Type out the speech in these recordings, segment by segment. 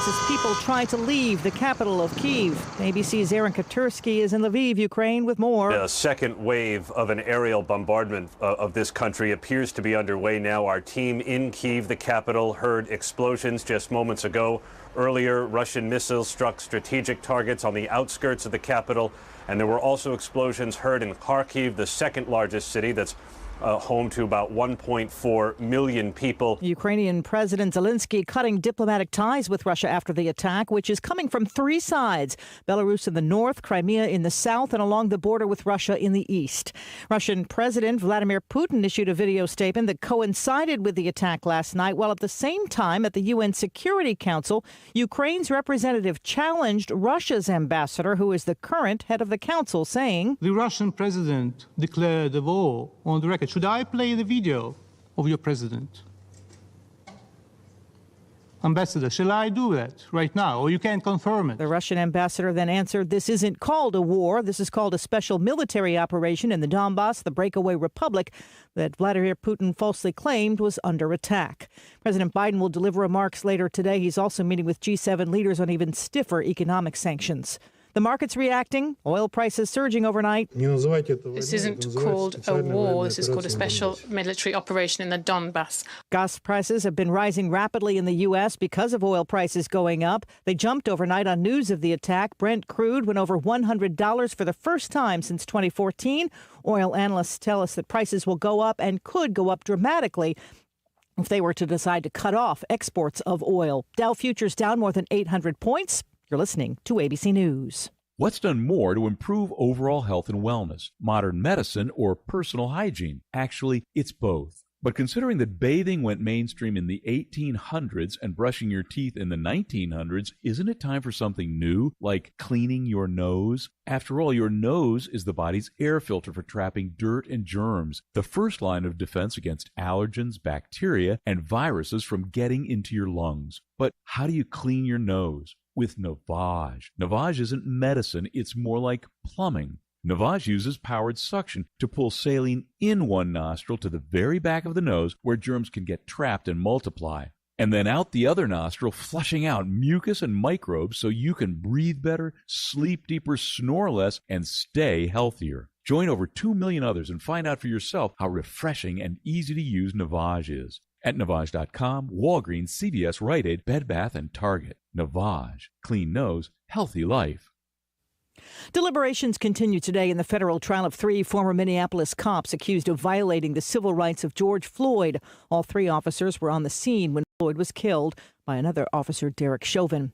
evacuates as people try to leave the capital of Kyiv. ABC's Aaron Katursky is in Lviv, Ukraine, with more. A second wave of an aerial bombardment of this country appears to be underway now. Our team in Kyiv, the capital, heard explosions just moments ago. Earlier, Russian missiles struck strategic targets on the outskirts of the capital, and there were also explosions heard in Kharkiv, the second largest city that's home to about 1.4 million people. Ukrainian President Zelensky cutting diplomatic ties with Russia after the attack, which is coming from three sides: Belarus in the north, Crimea in the south, and along the border with Russia in the east. Russian President Vladimir Putin issued a video statement that coincided with the attack last night, while at the same time at the UN Security Council, Ukraine's representative challenged Russia's ambassador, who is the current head of the council, saying, "The Russian president declared a war on the record. Should I play the video of your president? Ambassador, shall I do that right now, or you can't confirm it?" The Russian ambassador then answered, "This isn't called a war. This is called a special military operation in the Donbass, the breakaway republic that Vladimir Putin falsely claimed was under attack." President Biden will deliver remarks later today. He's also meeting with G7 leaders on even stiffer economic sanctions. The market's reacting, oil prices surging overnight. This isn't called a war, this is called a special military operation in the Donbass. Gas prices have been rising rapidly in the U.S. because of oil prices going up. They jumped overnight on news of the attack. Brent crude went over $100 for the first time since 2014. Oil analysts tell us that prices will go up and could go up dramatically if they were to decide to cut off exports of oil. Dow futures down more than 800 points. You're listening to ABC News. What's done more to improve overall health and wellness? Modern medicine or personal hygiene? Actually, it's both. But considering that bathing went mainstream in the 1800s and brushing your teeth in the 1900s, isn't it time for something new, like cleaning your nose? After all, your nose is the body's air filter for trapping dirt and germs, the first line of defense against allergens, bacteria, and viruses from getting into your lungs. But how do you clean your nose? With Navage. Navage isn't medicine, it's more like plumbing. Navage uses powered suction to pull saline in one nostril to the very back of the nose where germs can get trapped and multiply, and then out the other nostril, flushing out mucus and microbes so you can breathe better, sleep deeper, snore less, and stay healthier. Join over 2 million others and find out for yourself how refreshing and easy to use Navage is. At Navage.com, Walgreens, CVS, Rite Aid, Bed Bath, and Target. Navage. Clean nose, healthy life. Deliberations continue today in the federal trial of 3 former Minneapolis cops accused of violating the civil rights of George Floyd. All 3 officers were on the scene when Floyd was killed by another officer, Derek Chauvin.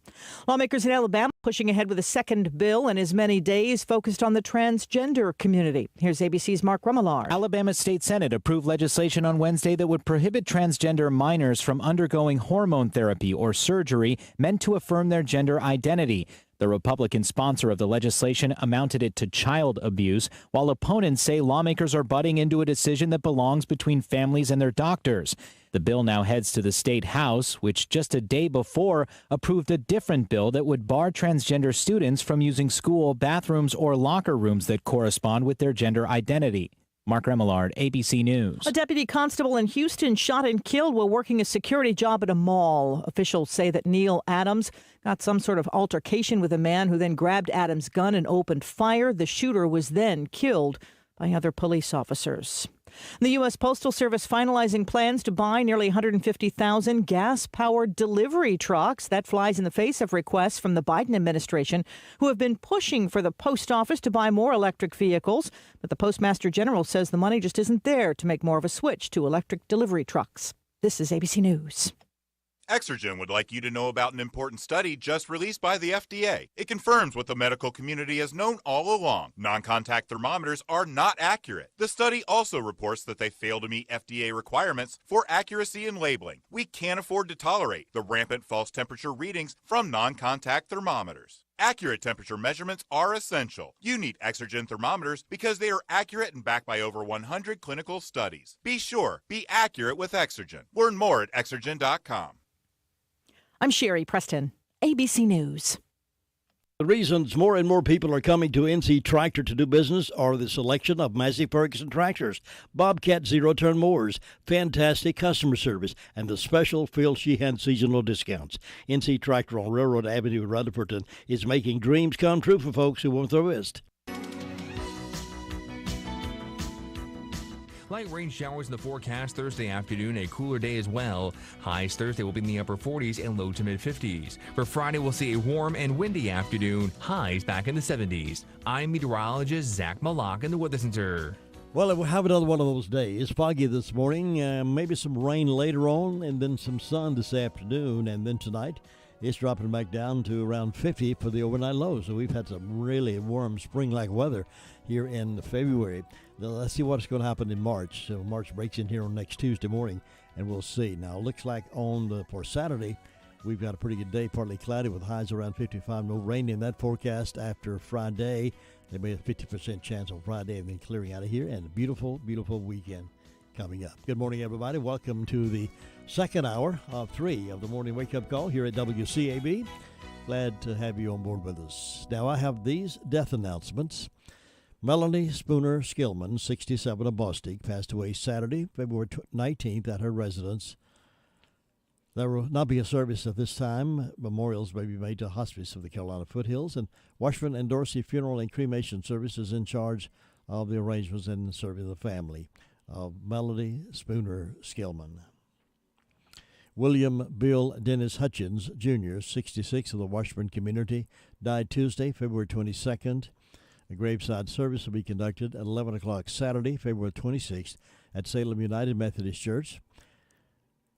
Lawmakers in Alabama pushing ahead with a second bill in as many days focused on the transgender community. Here's ABC's Mark Rumillard. Alabama State Senate approved legislation on Wednesday that would prohibit transgender minors from undergoing hormone therapy or surgery meant to affirm their gender identity. The Republican sponsor of the legislation amounted it to child abuse, while opponents say lawmakers are butting into a decision that belongs between families and their doctors. The bill now heads to the state house, which just a day before approved a different bill that would bar transgender students from using school bathrooms or locker rooms that correspond with their gender identity. Mark Remillard, ABC News. A deputy constable in Houston shot and killed while working a security job at a mall. Officials say that Neil Adams got some sort of altercation with a man who then grabbed Adams' gun and opened fire. The shooter was then killed by other police officers. The U.S. Postal Service finalizing plans to buy nearly 150,000 gas-powered delivery trucks. That flies in the face of requests from the Biden administration, who have been pushing for the post office to buy more electric vehicles. But the Postmaster General says the money just isn't there to make more of a switch to electric delivery trucks. This is ABC News. Exergen would like you to know about an important study just released by the FDA. It confirms what the medical community has known all along. Non-contact thermometers are not accurate. The study also reports that they fail to meet FDA requirements for accuracy in labeling. We can't afford to tolerate the rampant false temperature readings from non-contact thermometers. Accurate temperature measurements are essential. You need Exergen thermometers because they are accurate and backed by over 100 clinical studies. Be sure, be accurate with Exergen. Learn more at Exergen.com. I'm Sherry Preston, ABC News. The reasons more and more people are coming to NC Tractor to do business are the selection of Massey Ferguson tractors, Bobcat zero-turn mowers, fantastic customer service, and the special Phil Sheehan seasonal discounts. NC Tractor on Railroad Avenue in Rutherford is making dreams come true for folks who want the list. Light rain showers in the forecast Thursday afternoon, a cooler day as well. Highs Thursday will be in the upper 40s and low to mid 50s. For Friday, we'll see a warm and windy afternoon. Highs back in the 70s. I'm meteorologist Zach Malak in the Weather Center. Well, we'll have another one of those days. Foggy this morning, maybe some rain later on, and then some sun this afternoon. And then tonight, it's dropping back down to around 50 for the overnight low. So we've had some really warm spring-like weather here in February. Now, let's see what's going to happen in March. So March breaks in here on next Tuesday morning, and we'll see. Now, it looks like for Saturday, we've got a pretty good day, partly cloudy with highs around 55. No rain in that forecast after Friday. There'll be a 50% chance on Friday and then clearing out of here, and a beautiful, beautiful weekend coming up. Good morning, everybody. Welcome to the second hour of 3 of the morning wake-up call here at WCAB. Glad to have you on board with us. Now, I have these death announcements. Melanie Spooner Skillman, 67, of Bostic, passed away Saturday, February 19th at her residence. There will not be a service at this time. Memorials may be made to Hospice of the Carolina Foothills, and Washburn and Dorsey Funeral and Cremation Service is in charge of the arrangements and serving the family of Melanie Spooner Skillman. William Bill Dennis Hutchins, Jr., 66, of the Washburn community, died Tuesday, February 22nd. A graveside service will be conducted at 11 o'clock Saturday, February 26th, at Salem United Methodist Church.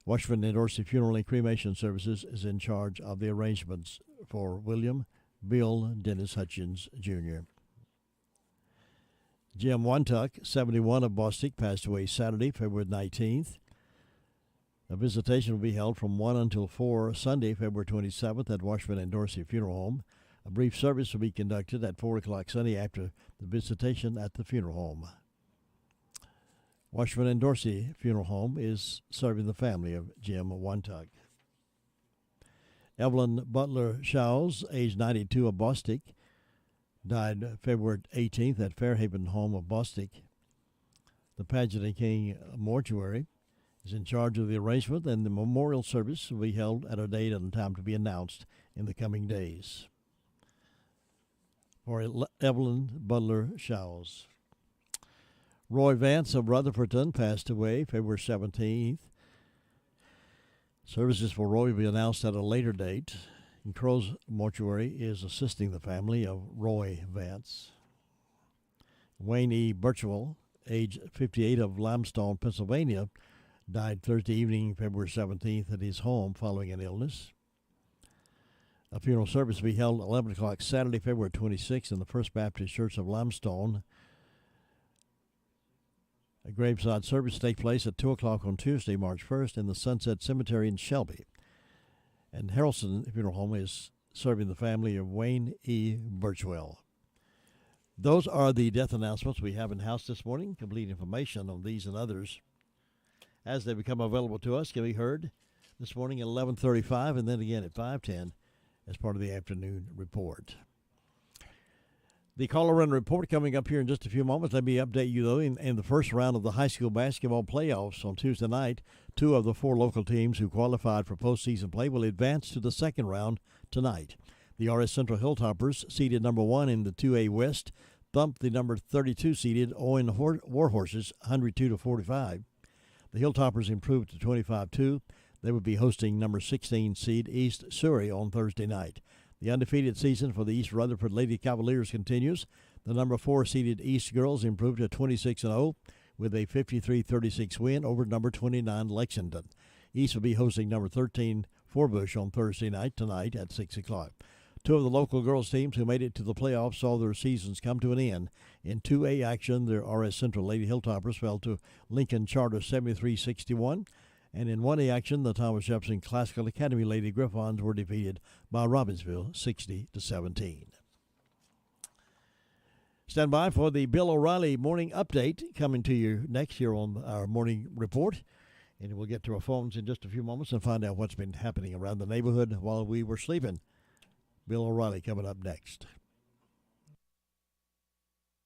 Washburn and Dorsey Funeral and Cremation Services is in charge of the arrangements for William Bill Dennis Hutchins, Jr. Jim Wantuck, 71, of Bostic, passed away Saturday, February 19th. A visitation will be held from 1 until 4 Sunday, February 27th, at Washburn and Dorsey Funeral Home. A brief service will be conducted at 4 o'clock Sunday after the visitation at the funeral home. Washburn and Dorsey Funeral Home is serving the family of Jim Wantuck. Evelyn Butler Shawes, age 92, of Bostic, died February 18th at Fairhaven Home of Bostic. The Paget & King Mortuary is in charge of the arrangement, and the memorial service will be held at a date and time to be announced in the coming days. For Evelyn Butler Shawes. Roy Vance of Rutherford passed away February 17th. Services for Roy will be announced at a later date. And Crow's Mortuary is assisting the family of Roy Vance. Wayne E. Birchwell, age 58, of Limestone, Pennsylvania, died Thursday evening, February 17th, at his home following an illness. A funeral service will be held at 11 o'clock Saturday, February 26th, in the First Baptist Church of Limestone. A graveside service will take place at 2 o'clock on Tuesday, March 1st, in the Sunset Cemetery in Shelby. And Harrelson Funeral Home is serving the family of Wayne E. Birchwell. Those are the death announcements we have in-house this morning. Complete information on these and others, as they become available to us, can be heard this morning at 11:35 and then again at 5:10 as part of the afternoon report. The caller run report coming up here in just a few moments. Let me update you, though, in the first round of the high school basketball playoffs on Tuesday night, 2 of the 4 local teams who qualified for postseason play will advance to the second round tonight. The RS Central Hilltoppers, seeded number 1 in the 2A West, thumped the number 32 seeded Owen Warhorses 102-45. The Hilltoppers improved to 25-2. They would be hosting number 16 seed East Surrey on Thursday night. The undefeated season for the East Rutherford Lady Cavaliers continues. The number 4 seeded East Girls improved to 26-0 with a 53-36 win over number 29 Lexington. East will be hosting number 13 Forbush on Thursday night tonight at 6 o'clock. 2 of the local girls teams who made it to the playoffs saw their seasons come to an end. In 2A action, the RS Central Lady Hilltoppers fell to Lincoln Charter 73-61. And in 1A action, the Thomas Jefferson Classical Academy Lady Griffons were defeated by Robbinsville 60-17. Stand by for the Bill O'Reilly Morning Update coming to you next here on our morning report. And we'll get to our phones in just a few moments and find out what's been happening around the neighborhood while we were sleeping. Bill O'Reilly coming up next.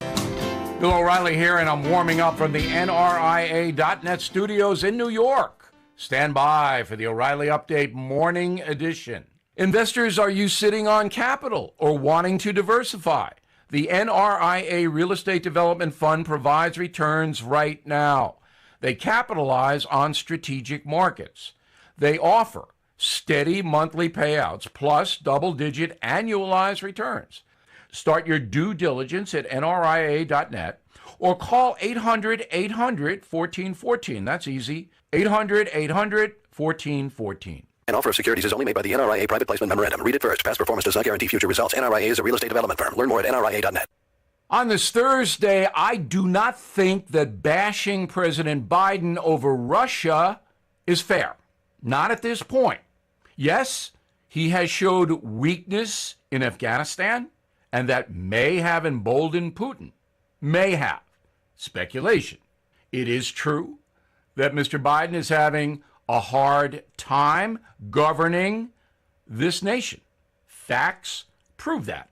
Bill O'Reilly here, and I'm warming up from the NRIA.net studios in New York. Stand by for the O'Reilly Update Morning Edition. Investors, are you sitting on capital or wanting to diversify? The NRIA Real Estate Development Fund provides returns right now. They capitalize on strategic markets. They offer steady monthly payouts plus double-digit annualized returns. Start your due diligence at nria.net or call 800-800-1414. That's easy, 800-800-1414. An offer of securities is only made by the NRIA Private Placement Memorandum. Read it first. Past performance does not guarantee future results. NRIA is a real estate development firm. Learn more at nria.net. On this Thursday, I do not think that bashing President Biden over Russia is fair. Not at this point. Yes, he has showed weakness in Afghanistan, and that may have emboldened Putin. May have. Speculation. It is true that Mr. Biden is having a hard time governing this nation. Facts prove that.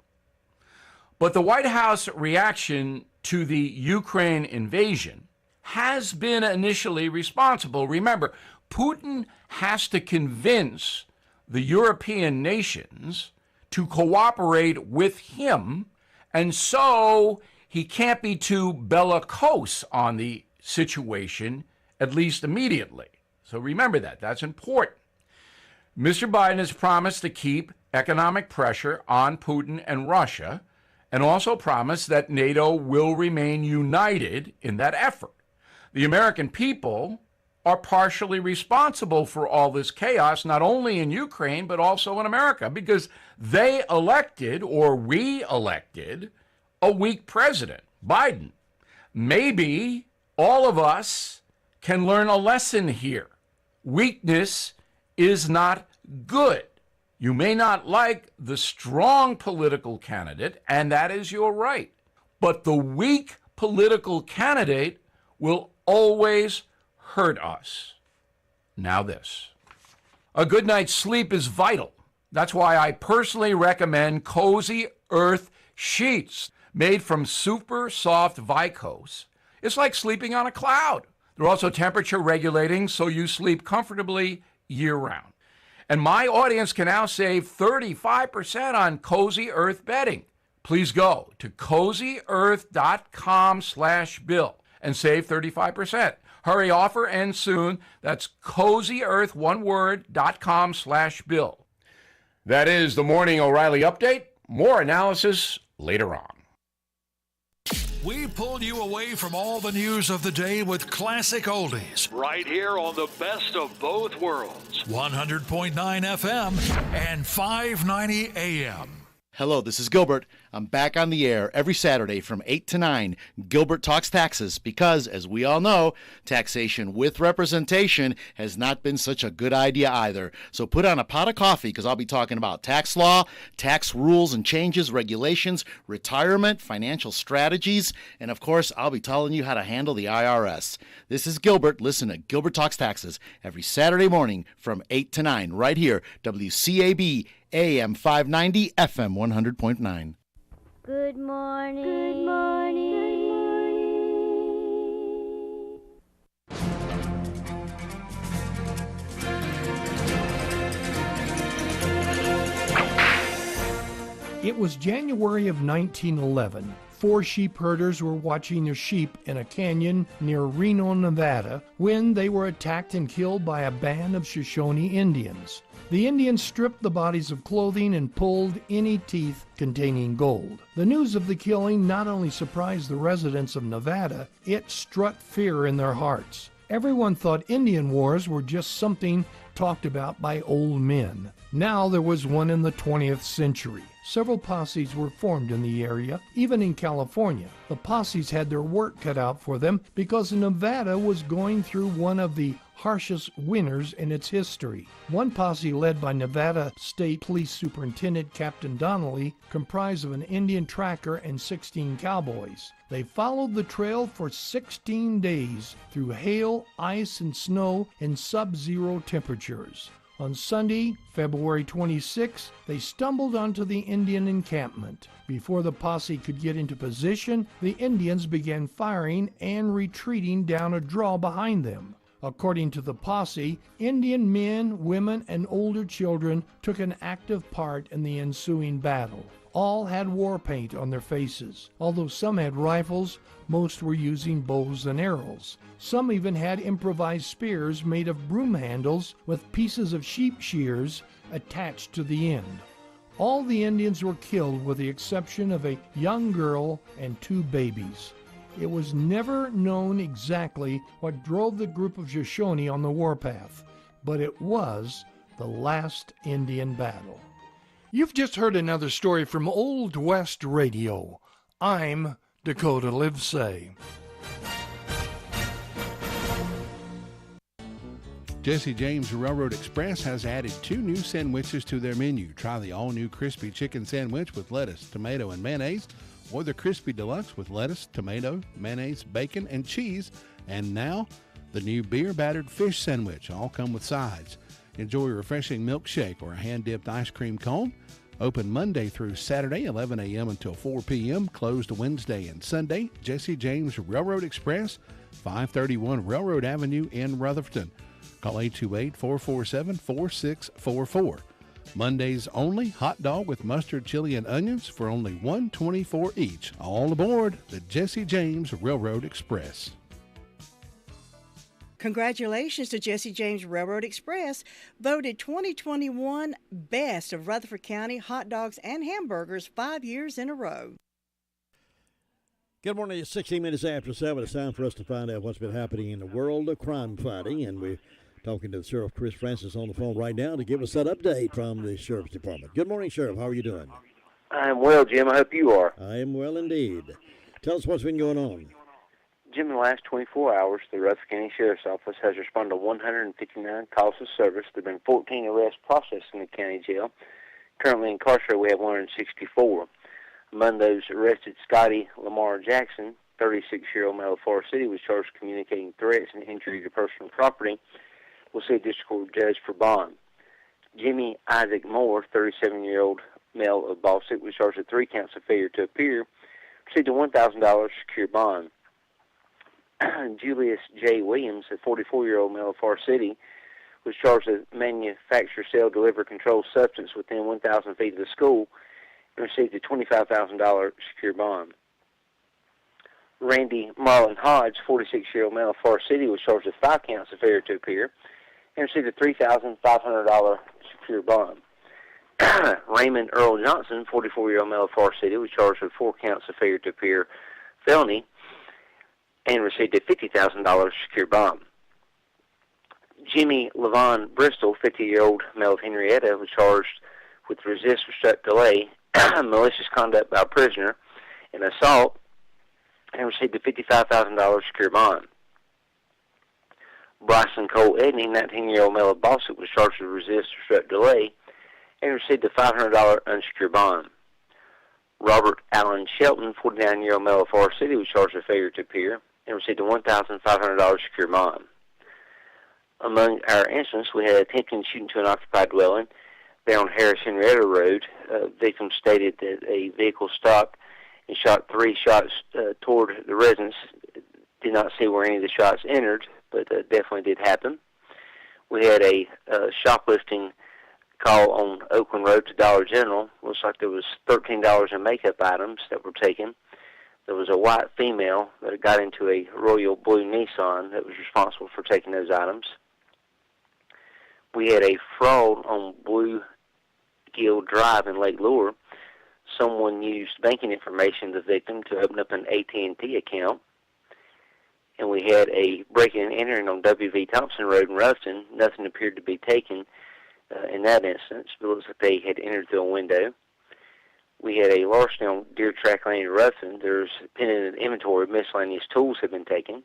But the White House reaction to the Ukraine invasion has been initially responsible. Remember, Putin has to convince the European nations to cooperate with him, and so he can't be too bellicose on the situation, at least immediately. So remember that. That's important. Mr. Biden has promised to keep economic pressure on Putin and Russia, and also promised that NATO will remain united in that effort. The American people are partially responsible for all this chaos, not only in Ukraine, but also in America, because they elected, or we elected, a weak president, Biden. Maybe all of us can learn a lesson here. Weakness is not good. You may not like the strong political candidate, and that is your right. But the weak political candidate will always hurt us. Now this. A good night's sleep is vital. That's why I personally recommend Cozy Earth sheets made from super soft viscose. It's like sleeping on a cloud. They're also temperature regulating, so you sleep comfortably year-round. And my audience can now save 35% on Cozy Earth bedding. Please go to cozyearth.com/Bill and save 35%. Hurry, offer ends soon. That's cozyearth.com/Bill. That is the Morning O'Reilly Update. More analysis later on. We pulled you away from all the news of the day with classic oldies. Right here on the best of both worlds. 100.9 FM and 590 AM. Hello, this is Gilbert. I'm back on the air every Saturday from 8 to 9. Gilbert Talks Taxes because, as we all know, taxation with representation has not been such a good idea either. So put on a pot of coffee because I'll be talking about tax law, tax rules and changes, regulations, retirement, financial strategies, and of course, I'll be telling you how to handle the IRS. This is Gilbert. Listen to Gilbert Talks Taxes every Saturday morning from 8 to 9 right here, WCAB AM 590, FM 100.9. Good morning. Good morning. Good morning. It was January of 1911. 4 sheep herders were watching their sheep in a canyon near Reno, Nevada, when they were attacked and killed by a band of Shoshone Indians. The Indians stripped the bodies of clothing and pulled any teeth containing gold. The news of the killing not only surprised the residents of Nevada, it struck fear in their hearts. Everyone thought Indian wars were just something talked about by old men. Now there was one in the 20th century. Several posses were formed in the area, even in California. The posses had their work cut out for them because Nevada was going through one of the harshest winters in its history. One posse led by Nevada State Police Superintendent Captain Donnelly comprised of an Indian tracker and 16 cowboys. They followed the trail for 16 days through hail, ice, and snow in sub-zero temperatures. On Sunday, February 26, they stumbled onto the Indian encampment. Before the posse could get into position, the Indians began firing and retreating down a draw behind them. According to the posse, Indian men, women, and older children took an active part in the ensuing battle. All had war paint on their faces. Although some had rifles, most were using bows and arrows. Some even had improvised spears made of broom handles with pieces of sheep shears attached to the end. All the Indians were killed with the exception of a young girl and 2 babies. It was never known exactly what drove the group of Shoshone on the warpath, but it was the last Indian battle. You've just heard another story from Old West Radio. I'm Dakota Livesay. Jesse James Railroad Express has added 2 new sandwiches to their menu. Try the all-new crispy chicken sandwich with lettuce, tomato, and mayonnaise, or the crispy deluxe with lettuce, tomato, mayonnaise, bacon, and cheese. And now, the new beer-battered fish sandwich. All come with sides. Enjoy a refreshing milkshake or a hand-dipped ice cream cone. Open Monday through Saturday, 11 a.m. until 4 p.m. Closed Wednesday and Sunday. Jesse James Railroad Express, 531 Railroad Avenue in Rutherford. Call 828-447-4644. Mondays only, hot dog with mustard, chili, and onions for only $1.24 each. All aboard the Jesse James Railroad Express. Congratulations to Jesse James Railroad Express, voted 2021 Best of Rutherford County hot dogs and hamburgers 5 years in a row. Good morning. It's 16 minutes after 7. It's time for us to find out what's been happening in the world of crime fighting, and we're talking to the Sheriff Chris Francis on the phone right now to give us that update from the Sheriff's Department. Good morning, Sheriff. How are you doing? I'm well, Jim. I hope you are. I am well indeed. Tell us what's been going on. Jim, in the last 24 hours, the Rutherford County Sheriff's Office has responded to 159 calls of service. There have been 14 arrests processed in the county jail. Currently incarcerated, we have 164. Among those arrested, Scotty Lamar Jackson, 36-year-old male of Forest City, was charged with communicating threats and injury to personal property. We'll see a district court judge for bond. Jimmy Isaac Moore, 37-year-old male of Ball City, was charged with 3 counts of failure to appear, received a $1,000 secure bond. Julius J. Williams, a 44-year-old male of Forest City, was charged with manufacture, sell, deliver controlled substance within 1,000 feet of the school and received a $25,000 secure bond. Randy Marlon Hodge, 46-year-old male of Forest City, was charged with 5 counts of failure to appear and received a $3,500 secure bond. Raymond Earl Johnson, 44-year-old male of Forest City, was charged with 4 counts of failure to appear felony and received a $50,000 secure bond. Jimmy Levon Bristol, 50-year-old male of Henrietta, was charged with resist, obstruct, delay, malicious conduct by a prisoner, and assault, and received a $55,000 secure bond. Bryson Cole Edney, 19-year-old male of Boston, was charged with resist, obstruct, delay, and received a $500 unsecured bond. Robert Allen Shelton, 49-year-old male of Forest City, was charged with failure to appear and received a $1,500 secure bond. Among our incidents, we had attempting shooting to an occupied dwelling there on Harris Henrietta Road. Victim stated that a vehicle stopped and shot 3 shots toward the residence. Did not see where any of the shots entered, but definitely did happen. We had a shoplifting call on Oakland Road to Dollar General. Looks like there was $13 in makeup items that were taken. There was a white female that got into a royal blue Nissan that was responsible for taking those items. We had a fraud on Blue Gill Drive in Lake Lure. Someone used banking information of the victim to open up an AT&T account. And we had a breaking and entering on W.V. Thompson Road in Ruston. Nothing appeared to be taken in that instance, but it looks like they had entered through a window. We had a larceny on Deer Track Lane in Ruston. There's pending an inventory of miscellaneous tools had been taken.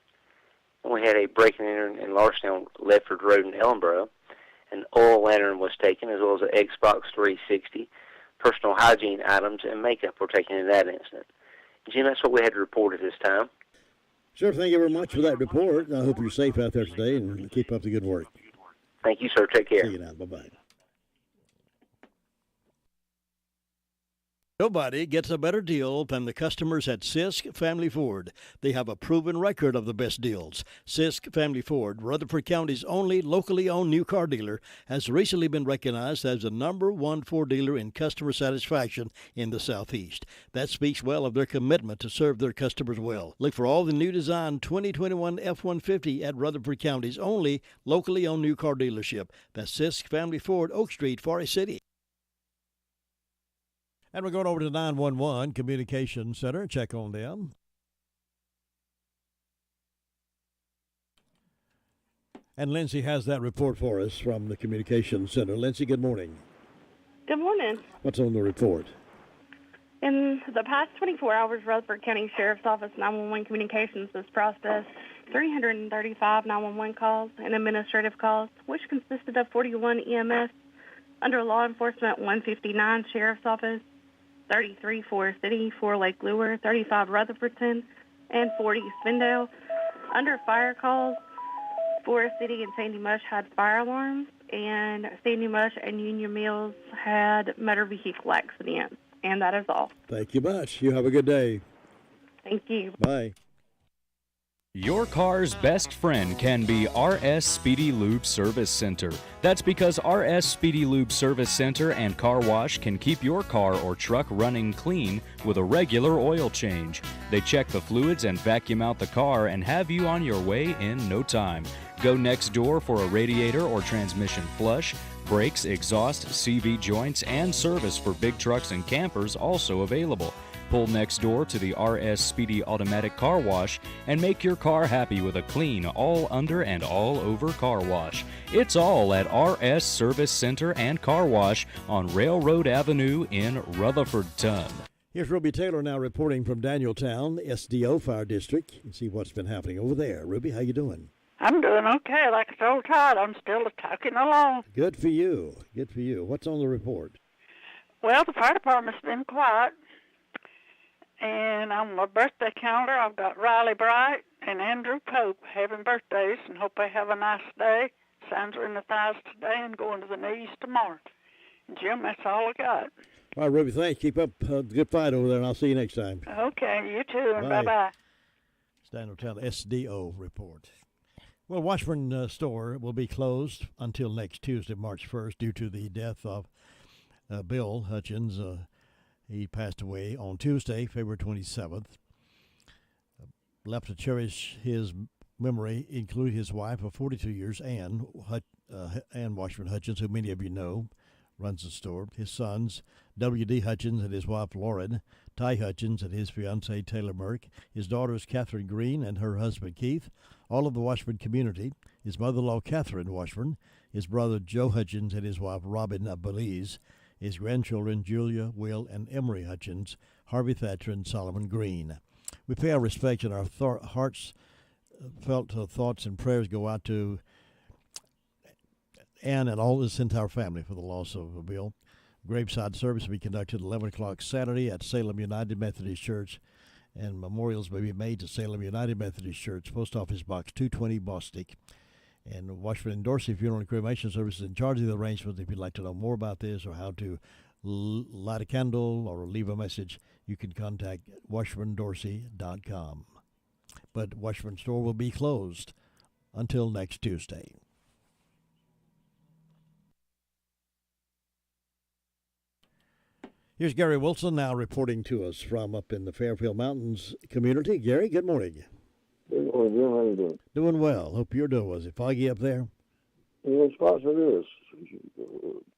And we had a breaking and entering and larceny on Ledford Road in Ellenboro. An oil lantern was taken, as well as an Xbox 360. Personal hygiene items and makeup were taken in that incident. Jim, that's what we had to report at this time. Sure, thank you very much for that report. I hope you're safe out there today and keep up the good work. Thank you, sir. Take care. See you now. Bye-bye. Nobody gets a better deal than the customers at Sisk Family Ford. They have a proven record of the best deals. Sisk Family Ford, Rutherford County's only locally owned new car dealer, has recently been recognized as the #1 Ford dealer in customer satisfaction in the Southeast. That speaks well of their commitment to serve their customers well. Look for all the new design 2021 F-150 at Rutherford County's only locally owned new car dealership. That's Sisk Family Ford, Oak Street, Forest City. And we're going over to 911 Communication Center. Check on them. And Lindsay has that report for us from the Communication Center. Lindsay, good morning. Good morning. What's on the report? In the past 24 hours, Rutherford County Sheriff's Office 911 Communications has processed 335 911 calls and administrative calls, which consisted of 41 EMS, under Law Enforcement 159 Sheriff's Office, 33 Forest City, 4 Lake Lure, 35 Rutherfordton, and 40 Spindale. Under fire calls, Forest City and Sandy Mush had fire alarms, and Sandy Mush and Union Mills had motor vehicle accidents. And that is all. Thank you much. You have a good day. Thank you. Bye. Your car's best friend can be RS Speedy Lube Service Center. That's because RS Speedy Lube Service Center and Car Wash can keep your car or truck running clean with a regular oil change. They check the fluids and vacuum out the car and have you on your way in no time. Go next door for a radiator or transmission flush. Brakes, exhaust, CV joints, and service for big trucks and campers also available. Pull next door to the RS Speedy Automatic Car Wash and make your car happy with a clean, all under and all over car wash. It's all at RS Service Center and Car Wash on Railroad Avenue in Rutherfordton. Here's Ruby Taylor now reporting from Danieltown, SDO Fire District. You see what's been happening over there. Ruby, how you doing? I'm doing okay. Like I told Todd, I'm still talking along. Good for you. Good for you. What's on the report? Well, the fire department's been quiet. And on my birthday calendar, I've got Riley Bright and Andrew Pope having birthdays, and hope they have a nice day. Signs are in the thighs today and going to the knees tomorrow. And Jim, that's all I got. All right, Ruby, thanks. Keep up the good fight over there, and I'll see you next time. Okay, you too, and bye-bye. It's Danieltown SDO report. Well, Washburn store will be closed until next Tuesday, March 1st, due to the death of Bill Hutchins. He passed away on Tuesday, February 27th. Left to cherish his memory include his wife of 42 years, Ann Washburn Hutchins, who many of you know, runs the store. His sons, W.D. Hutchins and his wife, Lauren, Ty Hutchins and his fiancée, Taylor Merck, his daughters, Catherine Green and her husband, Keith, all of the Washburn community, his mother-in-law, Catherine Washburn, his brother, Joe Hutchins, and his wife, Robin Belize, his grandchildren, Julia, Will, and Emery Hutchins, Harvey Thatcher, and Solomon Green. We pay our respects, and our heartfelt thoughts and prayers go out to Ann and all his entire family for the loss of Bill. Graveside service will be conducted at 11 o'clock Saturday at Salem United Methodist Church, and memorials may be made to Salem United Methodist Church, Post Office Box 220, Bostic. And Washburn and Dorsey Funeral and Cremation Services in charge of the arrangements. If you'd like to know more about this or how to light a candle or leave a message, you can contact washburndorsey.com. But Washburn store will be closed until next Tuesday. Here's Gary Wilson now reporting to us from up in the Fairfield Mountains community. Gary, good morning. Good morning, Jim. How you doing? Doing well. Hope you're doing well. Is it foggy up there? Yeah, spots it is. A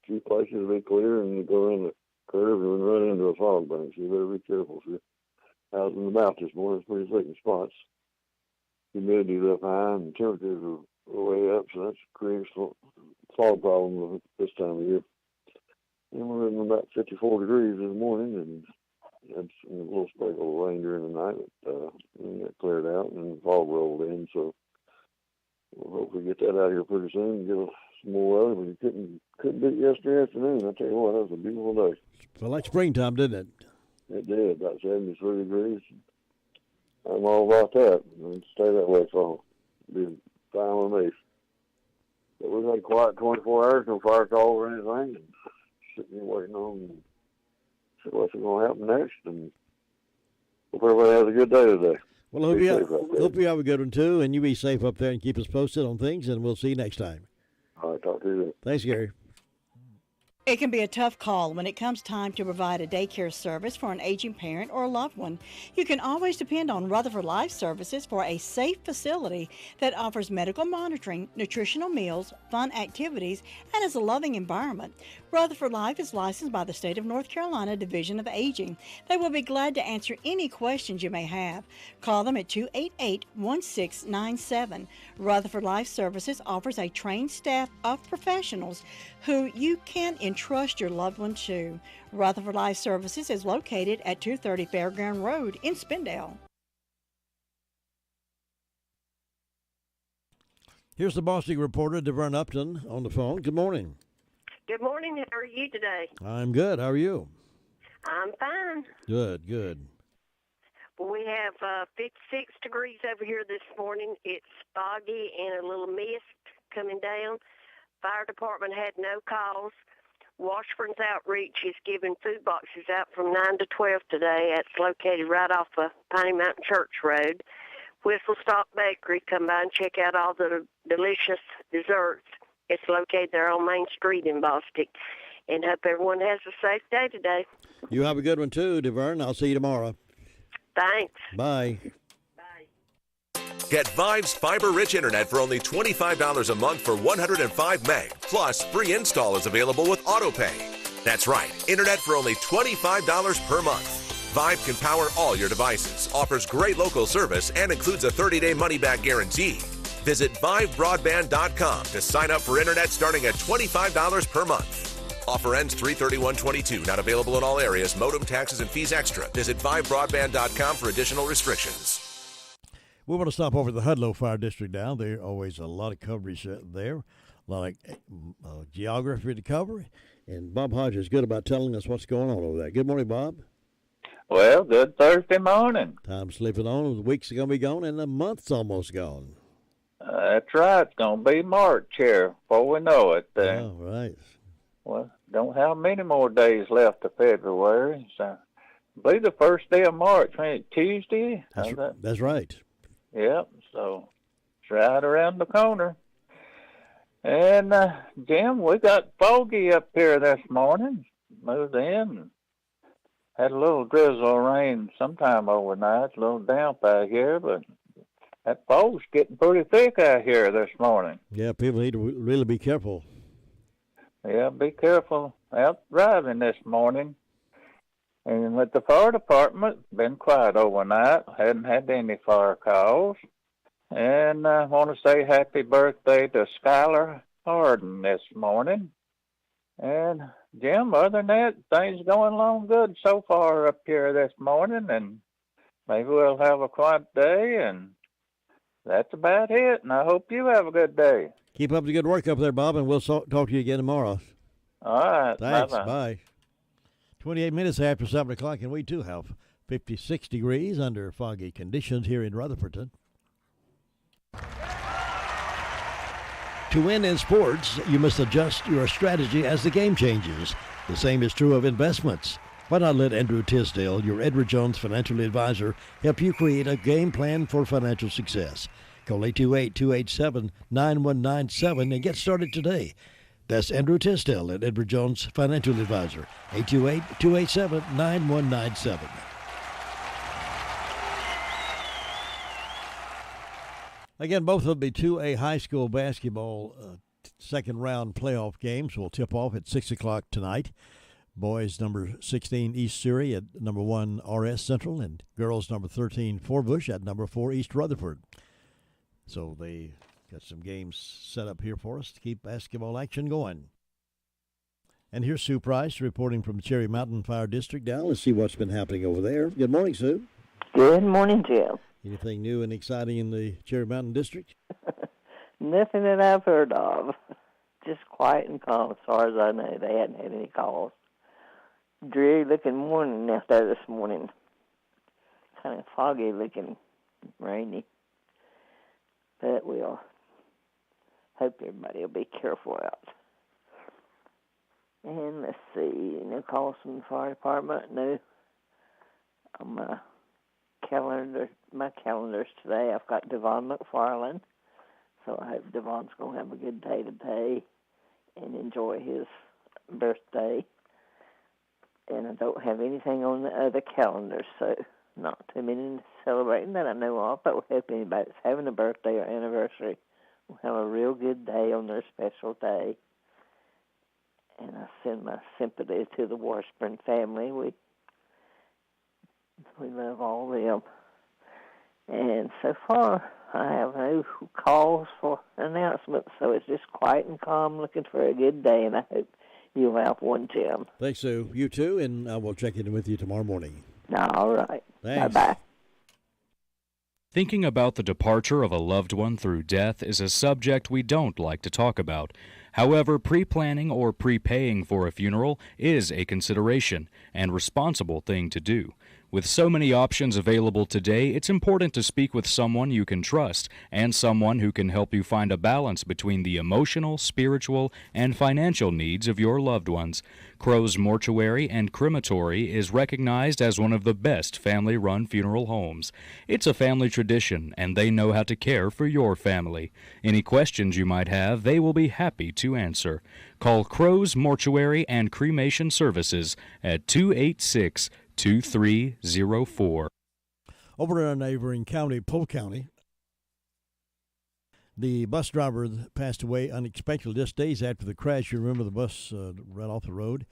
few places will be clear, and you go in the curve and run into a fog bank, so you better be careful. If you're out and about this morning, it's pretty thick in spots. Humidity's up high, and temperatures are way up, so that creates a fog problem this time of year. And we're in about 54 degrees this morning, and had a little sprinkle of rain during the night, but then that cleared out and the fog rolled in. So we'll hopefully get that out here pretty soon and get some more weather. But you couldn't beat yesterday afternoon. I tell you what, that was a beautiful day. Felt like springtime, didn't it? It did, about 73 degrees. I'm all about that. And stay that way, so it'll be fine with me. But we've had quiet 24 hours, no fire calls or anything, and sitting here waiting on see what's going to happen next. And hope everybody has a good day today. Well, hope you have a good one, too, and you be safe up there and keep us posted on things, and we'll see you next time. All right, talk to you then. Thanks, Gary. It can be a tough call when it comes time to provide a daycare service for an aging parent or a loved one. You can always depend on Rutherford Life Services for a safe facility that offers medical monitoring, nutritional meals, fun activities, and is a loving environment. Rutherford Life is licensed by the State of North Carolina Division of Aging. They will be glad to answer any questions you may have. Call them at 288-1697. Rutherford Life Services offers a trained staff of professionals who you can entrust your loved one to. Rutherford Life Services is located at 230 Fairground Road in Spindale. Here's the Boston reporter, DeVern Upton, on the phone. Good morning. Good morning. How are you today? I'm good. How are you? I'm fine. Good, good. Well, we have 56 degrees over here this morning. It's foggy and a little mist coming down. Fire department had no calls. Washburn's Outreach is giving food boxes out from 9 to 12 today. It's located right off of Piney Mountain Church Road. Whistle Stop Bakery, come by and check out all the delicious desserts. It's located there on Main Street in Boston. And hope everyone has a safe day today. You have a good one, too, DeVern. I'll see you tomorrow. Thanks. Bye. Get Vive's fiber-rich internet for only $25 a month for 105 meg. Plus, free install is available with AutoPay. That's right, internet for only $25 per month. Vive can power all your devices, offers great local service, and includes a 30-day money-back guarantee. Visit ViveBroadband.com to sign up for internet starting at $25 per month. Offer ends 3/31/22. Not available in all areas. Modem, taxes, and fees extra. Visit ViveBroadband.com for additional restrictions. We want to stop over the Hudlow Fire District now. There's always a lot of coverage there, a lot of geography to cover. And Bob Hodge is good about telling us what's going on over there. Good morning, Bob. Well, good Thursday morning. Time's slipping on. The week's going to be gone, and the month's almost gone. That's right. It's going to be March here before we know it. Oh, right. Well, don't have many more days left of February. So I believe the first day of March, ain't it Tuesday? That's right. Yep, so it's right around the corner. And, Jim, we got foggy up here this morning. Moved in. Had a little drizzle of rain sometime overnight. It's a little damp out here, but that fog's getting pretty thick out here this morning. Yeah, people need to really be careful. Yeah, be careful out driving this morning. And with the fire department, been quiet overnight. Hadn't had any fire calls. And I want to say happy birthday to Skylar Harden this morning. And, Jim, other than that, things going along good so far up here this morning. And maybe we'll have a quiet day. And that's about it. And I hope you have a good day. Keep up the good work up there, Bob, and we'll talk to you again tomorrow. All right. Thanks. Bye-bye. Bye. 28 minutes after 7 o'clock, and we too have 56 degrees under foggy conditions here in Rutherford. To win in sports, you must adjust your strategy as the game changes. The same is true of investments. Why not let Andrew Tisdale, your Edward Jones financial advisor, help you create a game plan for financial success? Call 828-287-9197 and get started today. That's Andrew Tisdale at Edward Jones Financial Advisor, 828-287-9197. Again, both will be 2A high school basketball second-round playoff games will tip off at 6 o'clock tonight. Boys number 16 East Surrey at number 1 RS Central, and girls number 13 Forbush at number 4 East Rutherford. So they got some games set up here for us to keep basketball action going. And here's Sue Price reporting from Cherry Mountain Fire District. Now let's see what's been happening over there. Good morning, Sue. Good morning, Jim. Anything new and exciting in the Cherry Mountain District? Nothing that I've heard of. Just quiet and calm as far as I know. They hadn't had any calls. Dreary looking morning out there this morning. Kind of foggy looking, rainy. But we'll hope everybody will be careful out. And let's see, no calls from the fire department. No. On my calendars today, I've got Devon McFarland. So I hope Devon's going to have a good day today and enjoy his birthday. And I don't have anything on the other calendars, so not too many celebrating that I know of, but we hope anybody that's having a birthday or anniversary will have a real good day on their special day. And I send my sympathy to the Washburn family. We love all of them. And so far, I have no calls for announcements, so it's just quiet and calm, looking for a good day, and I hope you'll have one, Jim. Thanks, Sue. You too, and we'll check in with you tomorrow morning. All right. Thanks. Bye-bye. Thinking about the departure of a loved one through death is a subject we don't like to talk about. However, pre-planning or prepaying for a funeral is a consideration and responsible thing to do. With so many options available today, it's important to speak with someone you can trust and someone who can help you find a balance between the emotional, spiritual, and financial needs of your loved ones. Crow's Mortuary and Crematory is recognized as one of the best family-run funeral homes. It's a family tradition, and they know how to care for your family. Any questions you might have, they will be happy to answer. Call Crow's Mortuary and Cremation Services at 286-2304. Over in our neighboring county, Polk County, the bus driver passed away unexpectedly just days after the crash. You remember the bus ran off the road,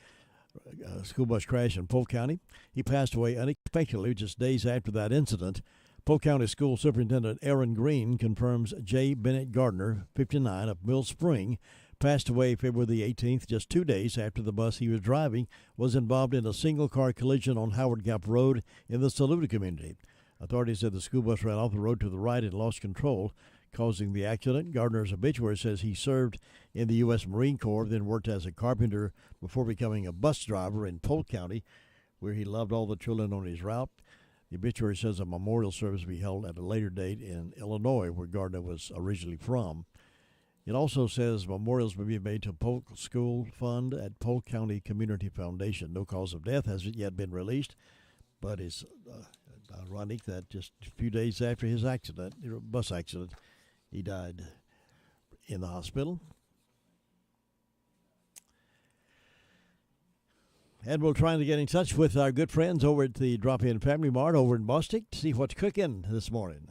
school bus crash in Polk County. He passed away unexpectedly just days after that incident. Polk County School Superintendent Aaron Green confirms J. Bennett Gardner, 59, of Mill Spring, passed away February the 18th, just 2 days after the bus he was driving was involved in a single-car collision on Howard Gap Road in the Saluda community. Authorities said the school bus ran off the road to the right and lost control, causing the accident. Gardner's obituary says he served in the U.S. Marine Corps, then worked as a carpenter before becoming a bus driver in Polk County, where he loved all the children on his route. The obituary says a memorial service will be held at a later date in Illinois, where Gardner was originally from. It also says memorials will be made to Polk School Fund at Polk County Community Foundation. No cause of death hasn't yet been released, but it's ironic that just a few days after his accident, bus accident, he died in the hospital. And we're trying to get in touch with our good friends over at the Drop-In Family Mart over in Bostic to see what's cooking this morning.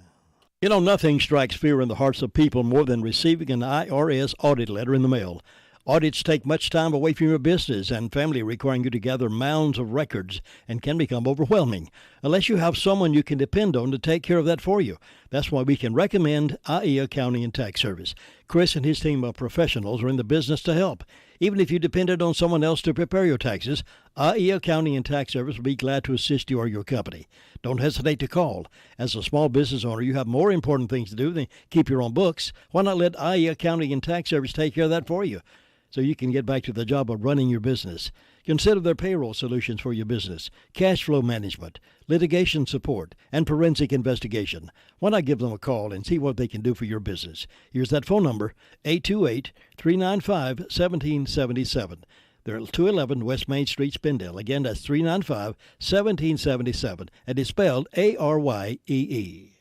You know, nothing strikes fear in the hearts of people more than receiving an IRS audit letter in the mail. Audits take much time away from your business and family, requiring you to gather mounds of records, and can become overwhelming unless you have someone you can depend on to take care of that for you. That's why we can recommend IE Accounting and Tax Service. Chris and his team of professionals are in the business to help. Even if you depended on someone else to prepare your taxes, IE Accounting and Tax Service will be glad to assist you or your company. Don't hesitate to call. As a small business owner, you have more important things to do than keep your own books. Why not let IE Accounting and Tax Service take care of that for you, so you can get back to the job of running your business? Consider their payroll solutions for your business, cash flow management, litigation support, and forensic investigation. Why not give them a call and see what they can do for your business? Here's that phone number, 828-395-1777. They're at 211 West Main Street, Spindale. Again, that's 395-1777, and it's spelled ARYEE.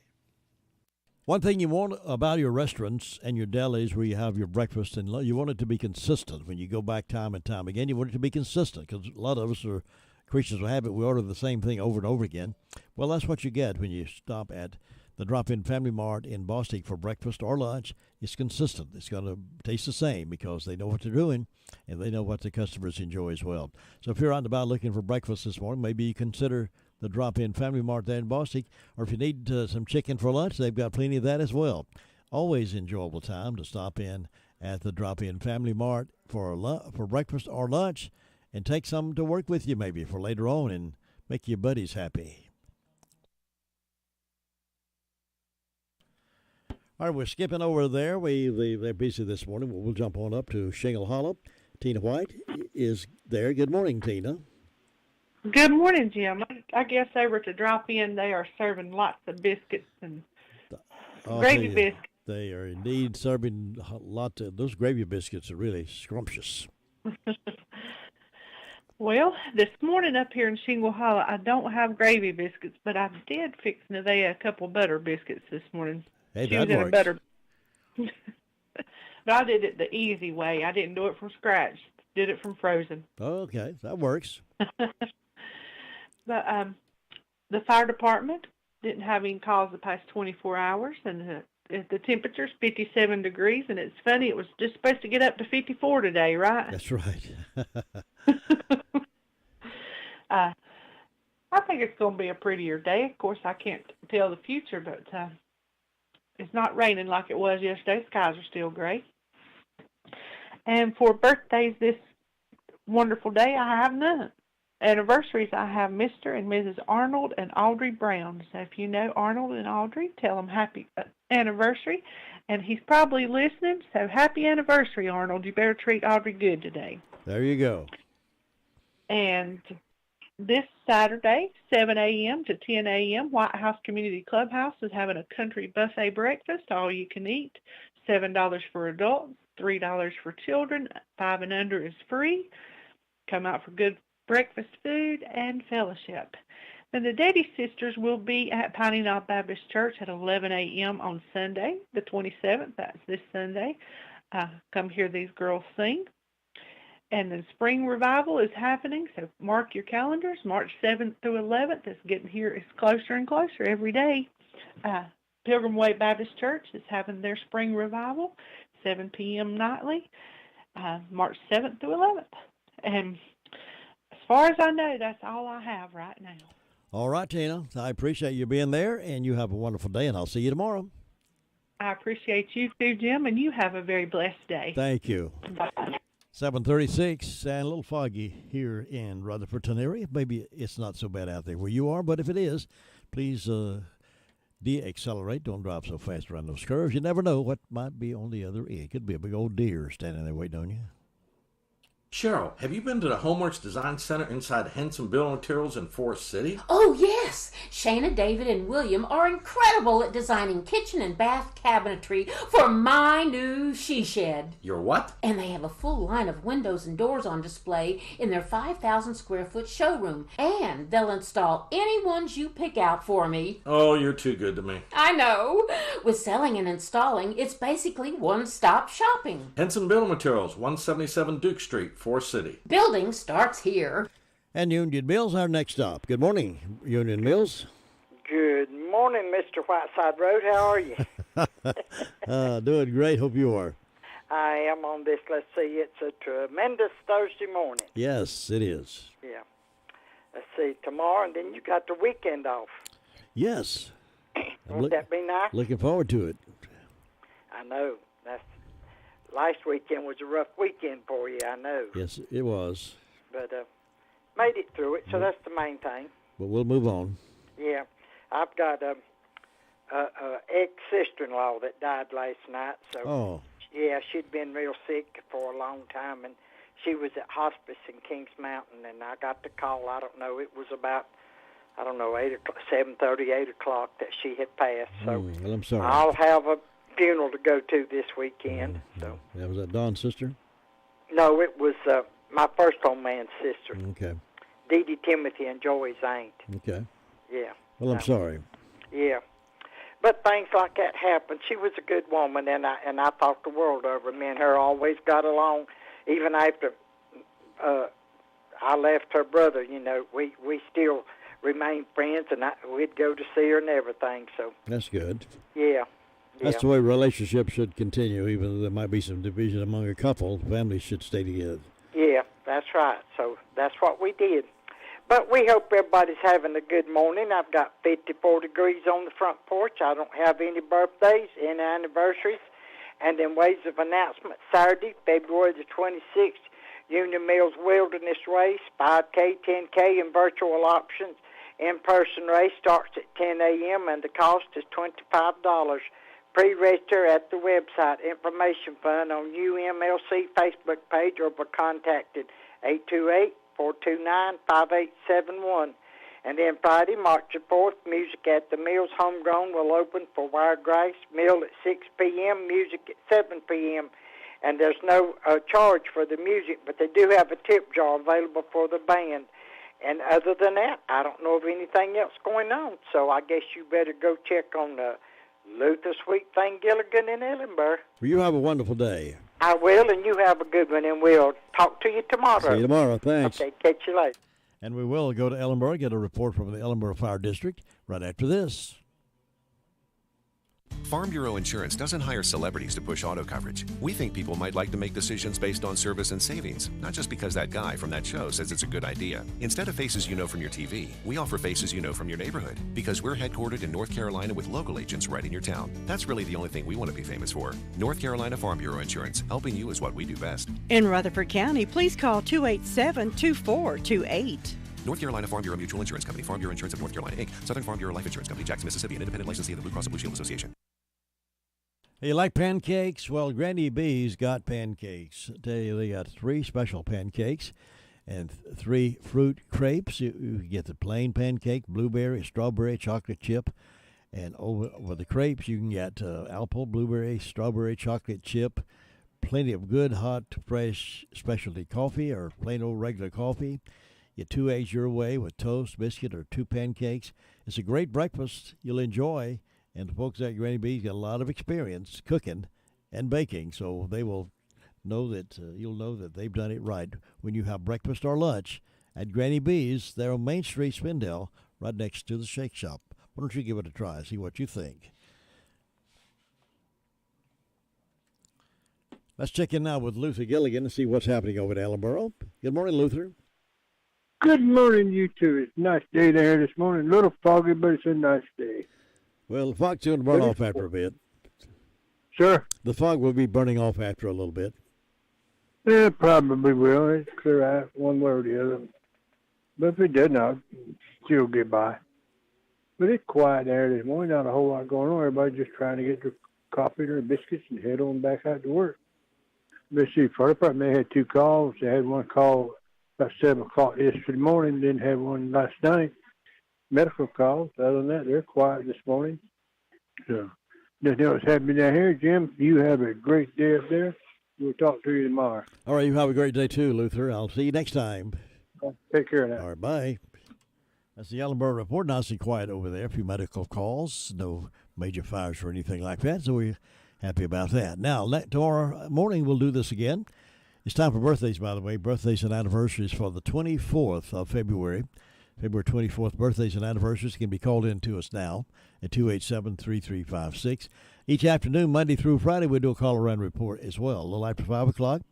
One thing you want about your restaurants and your delis where you have your breakfast, and you want it to be consistent when you go back time and time again. You want it to be consistent because a lot of us are creatures of habit. We order the same thing over and over again. Well, that's what you get when you stop at the Drop-In Family Mart in Bostic for breakfast or lunch. It's consistent. It's going to taste the same because they know what they're doing and they know what the customers enjoy as well. So if you're out and about looking for breakfast this morning, maybe you consider the Drop-In Family Mart there in Bostic, or if you need some chicken for lunch, they've got plenty of that as well. Always enjoyable time to stop in at the Drop-In Family Mart for breakfast or lunch, and take some to work with you maybe for later on and make your buddies happy. All right, we're skipping over there. They're busy this morning. We'll jump on up to Shingle Hollow. Tina White is there. Good morning, Tina. Good morning, Jim. I guess over to Drop-In, they are serving lots of biscuits and gravy biscuits They are indeed serving a lot. Those gravy biscuits are really scrumptious. Well, this morning up here in Shingle Hollow, I don't have gravy biscuits, but I did fix Nevaeh a couple butter biscuits this morning. Hey, She that was in works. a butter. But I did it the easy way. I didn't do it from scratch. Did it from frozen. Okay, that works. But the fire department didn't have any calls the past 24 hours, and the temperature's 57 degrees, and it's funny, it was just supposed to get up to 54 today, right? That's right. I think it's going to be a prettier day. Of course, I can't tell the future, but it's not raining like it was yesterday. The skies are still gray. And for birthdays this wonderful day, I have none. Anniversaries, I have Mr. and Mrs. Arnold and Audrey Brown. So if you know Arnold and Audrey, tell them happy anniversary. And he's probably listening, so happy anniversary, Arnold. You better treat Audrey good today. There you go. And this Saturday, 7 a.m. to 10 a.m., White House Community Clubhouse is having a country buffet breakfast, all you can eat. $7 for adults, $3 for children, 5 and under is free. Come out for good breakfast food and fellowship. Then the Daddy Sisters will be at Piney Knob Baptist Church at 11 a.m. on Sunday, the 27th. That's this Sunday. Come hear these girls sing. And the Spring Revival is happening, so mark your calendars. March 7th through 11th. It's getting here. It's closer and closer every day. Pilgrim Way Baptist Church is having their Spring Revival, 7 p.m. nightly, March 7th through 11th. And as far as I know, that's all I have right now. All right, Tina. I appreciate you being there, and you have a wonderful day, and I'll see you tomorrow. I appreciate you too, Jim, and you have a very blessed day. Thank you. Bye. 7:36 and a little foggy here in Rutherford area. Maybe it's not so bad out there where you are, but if it is, please de-accelerate. Don't drive so fast around those curves. You never know what might be on the other end. It could be a big old deer standing there waiting on you. Cheryl, have you been to the Homeworks Design Center inside Henson Building Materials in Forest City? Oh, yes. Shana, David, and William are incredible at designing kitchen and bath cabinetry for my new she shed. Your what? And they have a full line of windows and doors on display in their 5,000 square foot showroom. And they'll install any ones you pick out for me. Oh, you're too good to me. I know. With selling and installing, it's basically one-stop shopping. Henson Building Materials, 177 Duke Street, Forest City. Building starts here. And Union Mills, our next stop. Good morning, Union Mills. Good morning, Mr. Whiteside Road. How are you? Doing great. Hope you are. I am on this. Let's see. It's a tremendous Thursday morning. Yes, it is. Yeah. Let's see. Tomorrow, and then you got the weekend off. Yes. Won't that be nice? Looking forward to it. I know. Last weekend was a rough weekend for you, I know. Yes, it was. But made it through it, so that's the main thing. But we'll move on. Yeah. I've got a ex-sister-in-law that died last night. So, yeah, she'd been real sick for a long time, and she was at hospice in Kings Mountain, and I got the call, I don't know, it was about, 7:30, 8 o'clock that she had passed. So well, I'm sorry. I'll have a funeral to go to this weekend. So that was that Dawn's sister? No, it was my first home man's sister. Okay. Dee Dee Timothy and Joey's aunt. Okay. Yeah. Well, I'm sorry. Yeah. But things like that happen. She was a good woman, and I thought the world of her. Me and her always got along, even after I left her brother. You know, we still remained friends, and we'd go to see her and everything. So that's good. Yeah. That's the way relationships should continue, even though there might be some division among a couple. Families should stay together. Yeah, that's right. So that's what we did. But we hope everybody's having a good morning. I've got 54 degrees on the front porch. I don't have any birthdays, any anniversaries. And then ways of announcement, Saturday, February the 26th, Union Mills Wilderness Race, 5K, 10K, and virtual options. In-person race starts at 10 a.m. and the cost is $25. Pre-register at the website. Information fund on UMLC Facebook page or be contacted 828-429-5871. And then Friday, March the 4th, Music at the Mills Homegrown will open for Wiregrass Mill at 6 p.m., music at 7 p.m. And there's no charge for the music, but they do have a tip jar available for the band. And other than that, I don't know of anything else going on. So I guess you better go check on Luther, Sweet Thing, Gilligan, and Ellenborough. Well, you have a wonderful day. I will, and you have a good one, and we'll talk to you tomorrow. See you tomorrow. Thanks. Okay, catch you later. And we will go to Ellenborough, get a report from the Ellenborough Fire District right after this. Farm Bureau Insurance doesn't hire celebrities to push auto coverage. We think people might like to make decisions based on service and savings, not just because that guy from that show says it's a good idea. Instead of faces you know from your TV, we offer faces you know from your neighborhood, because we're headquartered in North Carolina with local agents right in your town. That's really the only thing we want to be famous for. North Carolina Farm Bureau Insurance, helping you is what we do best. In Rutherford County, please call 287-2428. North Carolina Farm Bureau Mutual Insurance Company, Farm Bureau Insurance of North Carolina, Inc., Southern Farm Bureau Life Insurance Company, Jackson, Mississippi, an independent licensee of the Blue Cross and Blue Shield Association. Hey, you like pancakes? Well, Granny B's got pancakes. I tell you, they got 3 special pancakes and 3 fruit crepes. You get the plain pancake, blueberry, strawberry, chocolate chip. And over the crepes, you can get apple, blueberry, strawberry, chocolate chip. Plenty of good, hot, fresh specialty coffee or plain old regular coffee. Get 2 eggs your way with toast, biscuit, or 2 pancakes. It's a great breakfast you'll enjoy. And the folks at Granny B's got a lot of experience cooking and baking, so they will know that you'll know that they've done it right when you have breakfast or lunch at Granny B's. They're on Main Street, Spindale, right next to the Shake Shop. Why don't you give it a try, see what you think. Let's check in now with Luther Gilligan and see what's happening over at Ellenborough. Good morning, Luther. Good morning, you two. It's a nice day there this morning. A little foggy, but it's a nice day. Well, the fog's going to burn off after a bit. Sure. The fog will be burning off after a little bit. Yeah, probably will. It's clear out one way or the other. But if it doesn't, I'll still get by. But it's quiet there this morning. Not a whole lot going on. Everybody's just trying to get their coffee or biscuits and head on back out to work. Let's see, fire department, they had 2 calls. They had one call about 7 o'clock yesterday morning. Didn't have one last night. Medical calls. Other than that, they're quiet this morning. So, nothing else happening down here. Jim, you have a great day up there. We'll talk to you tomorrow. All right, you have a great day too, Luther. I'll see you next time. Take care now. All right, bye. That's the Ellenborough report. Nice and quiet over there. A few medical calls. No major fires or anything like that, so we're happy about that. Now, tomorrow morning we'll do this again. It's time for birthdays, by the way. Birthdays and anniversaries for the 24th of February. February 24th, birthdays and anniversaries can be called in to us now at 287-3356. Each afternoon, Monday through Friday, we do a call-around report as well, a little after 5 o'clock.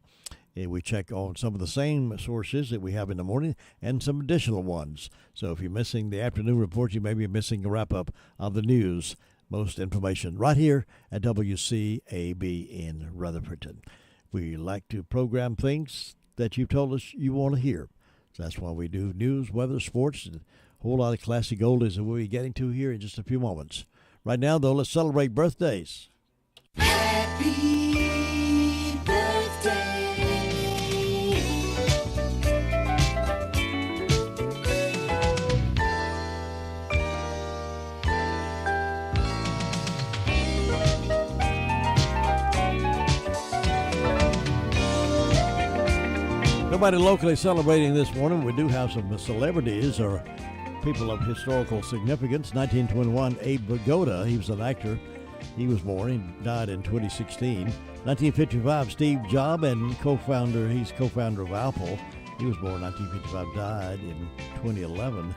And we check on some of the same sources that we have in the morning and some additional ones. So if you're missing the afternoon report, you may be missing a wrap-up of the news. Most information right here at WCAB in Rutherford. We like to program things that you've told us you want to hear. So that's why we do news, weather, sports, and a whole lot of classic oldies that we'll be getting to here in just a few moments. Right now, though, let's celebrate birthdays. Happy birthday. Nobody locally celebrating this morning. We do have some celebrities or people of historical significance. 1921, Abe Vigoda, he was an actor. He was born. He died in 2016. 1955, Steve Jobs, and he's co-founder of Apple. He was born in 1955, died in 2011.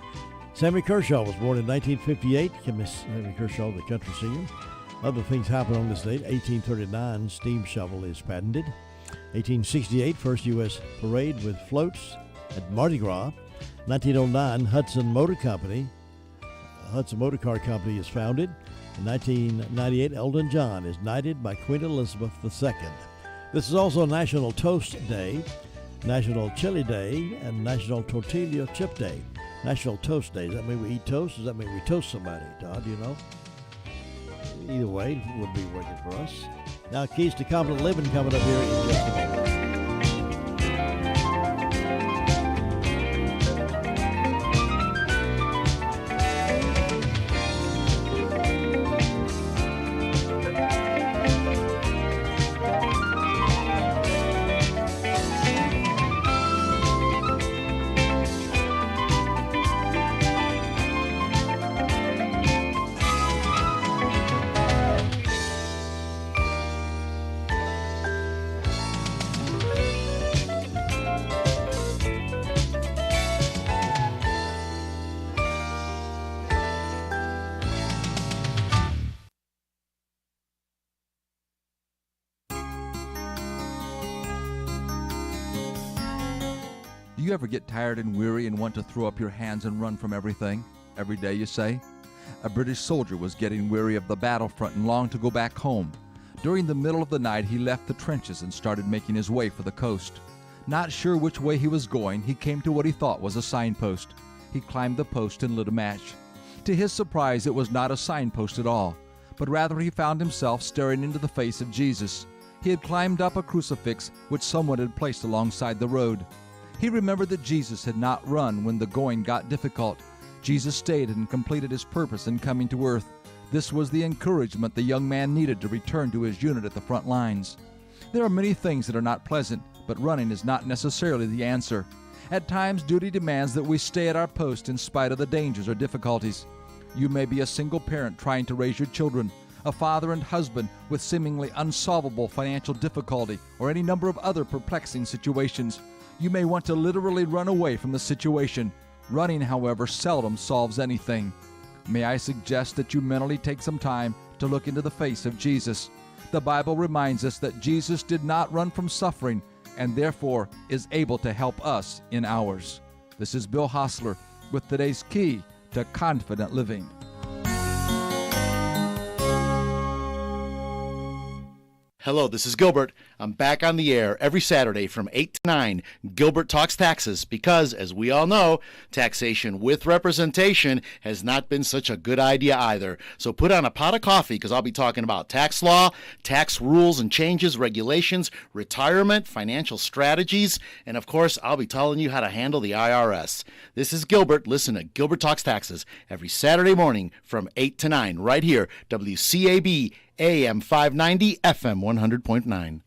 Sammy Kershaw was born in 1958. Sammy Kershaw, the country singer. Other things happened on this date. 1839, steam shovel is patented. 1868, first U.S. parade with floats at Mardi Gras. 1909, Hudson Motor Car Company is founded. In 1998, Elton John is knighted by Queen Elizabeth II. This is also National Toast Day, National Chili Day, and National Tortilla Chip Day. National Toast Day. Does that mean we eat toast? Does that mean we toast somebody, Todd? Do you know? Either way, it would be working for us. Now, Keys to Confident Living coming up here in just a moment. you ever get tired and weary and want to throw up your hands and run from everything? Every day, you say? A British soldier was getting weary of the battlefront and longed to go back home. During the middle of the night, he left the trenches and started making his way for the coast. Not sure which way he was going, he came to what he thought was a signpost. He climbed the post and lit a match. To his surprise, it was not a signpost at all, but rather he found himself staring into the face of Jesus. He had climbed up a crucifix which someone had placed alongside the road. He remembered that Jesus had not run when the going got difficult. Jesus stayed and completed his purpose in coming to earth. This was the encouragement the young man needed to return to his unit at the front lines. There are many things that are not pleasant, but running is not necessarily the answer. At times, duty demands that we stay at our post in spite of the dangers or difficulties. You may be a single parent trying to raise your children, a father and husband with seemingly unsolvable financial difficulty, or any number of other perplexing situations. You may want to literally run away from the situation. Running, however, seldom solves anything. May I suggest that you mentally take some time to look into the face of Jesus. The Bible reminds us that Jesus did not run from suffering and therefore is able to help us in ours. This is Bill Hostler with today's Key to Confident Living. Hello, this is Gilbert. I'm back on the air every Saturday from 8 to 9. Gilbert Talks Taxes because, as we all know, taxation with representation has not been such a good idea either. So put on a pot of coffee because I'll be talking about tax law, tax rules and changes, regulations, retirement, financial strategies, and of course, I'll be telling you how to handle the IRS. This is Gilbert. Listen to Gilbert Talks Taxes every Saturday morning from 8 to 9 right here, WCAB AM 590, FM 100.9.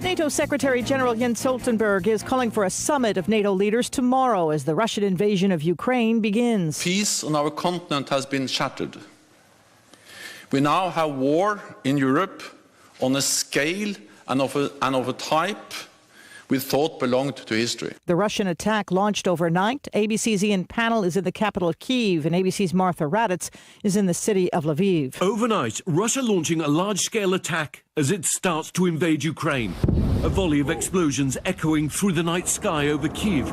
NATO Secretary General Jens Stoltenberg is calling for a summit of NATO leaders tomorrow as the Russian invasion of Ukraine begins. Peace on our continent has been shattered. We now have war in Europe on a scale and of a type we thought belonged to history. The Russian attack launched overnight. ABC's Ian Pannell is in the capital of Kyiv, and ABC's Martha Raddatz is in the city of Lviv. Overnight, Russia launching a large-scale attack as it starts to invade Ukraine. A volley of explosions echoing through the night sky over Kyiv.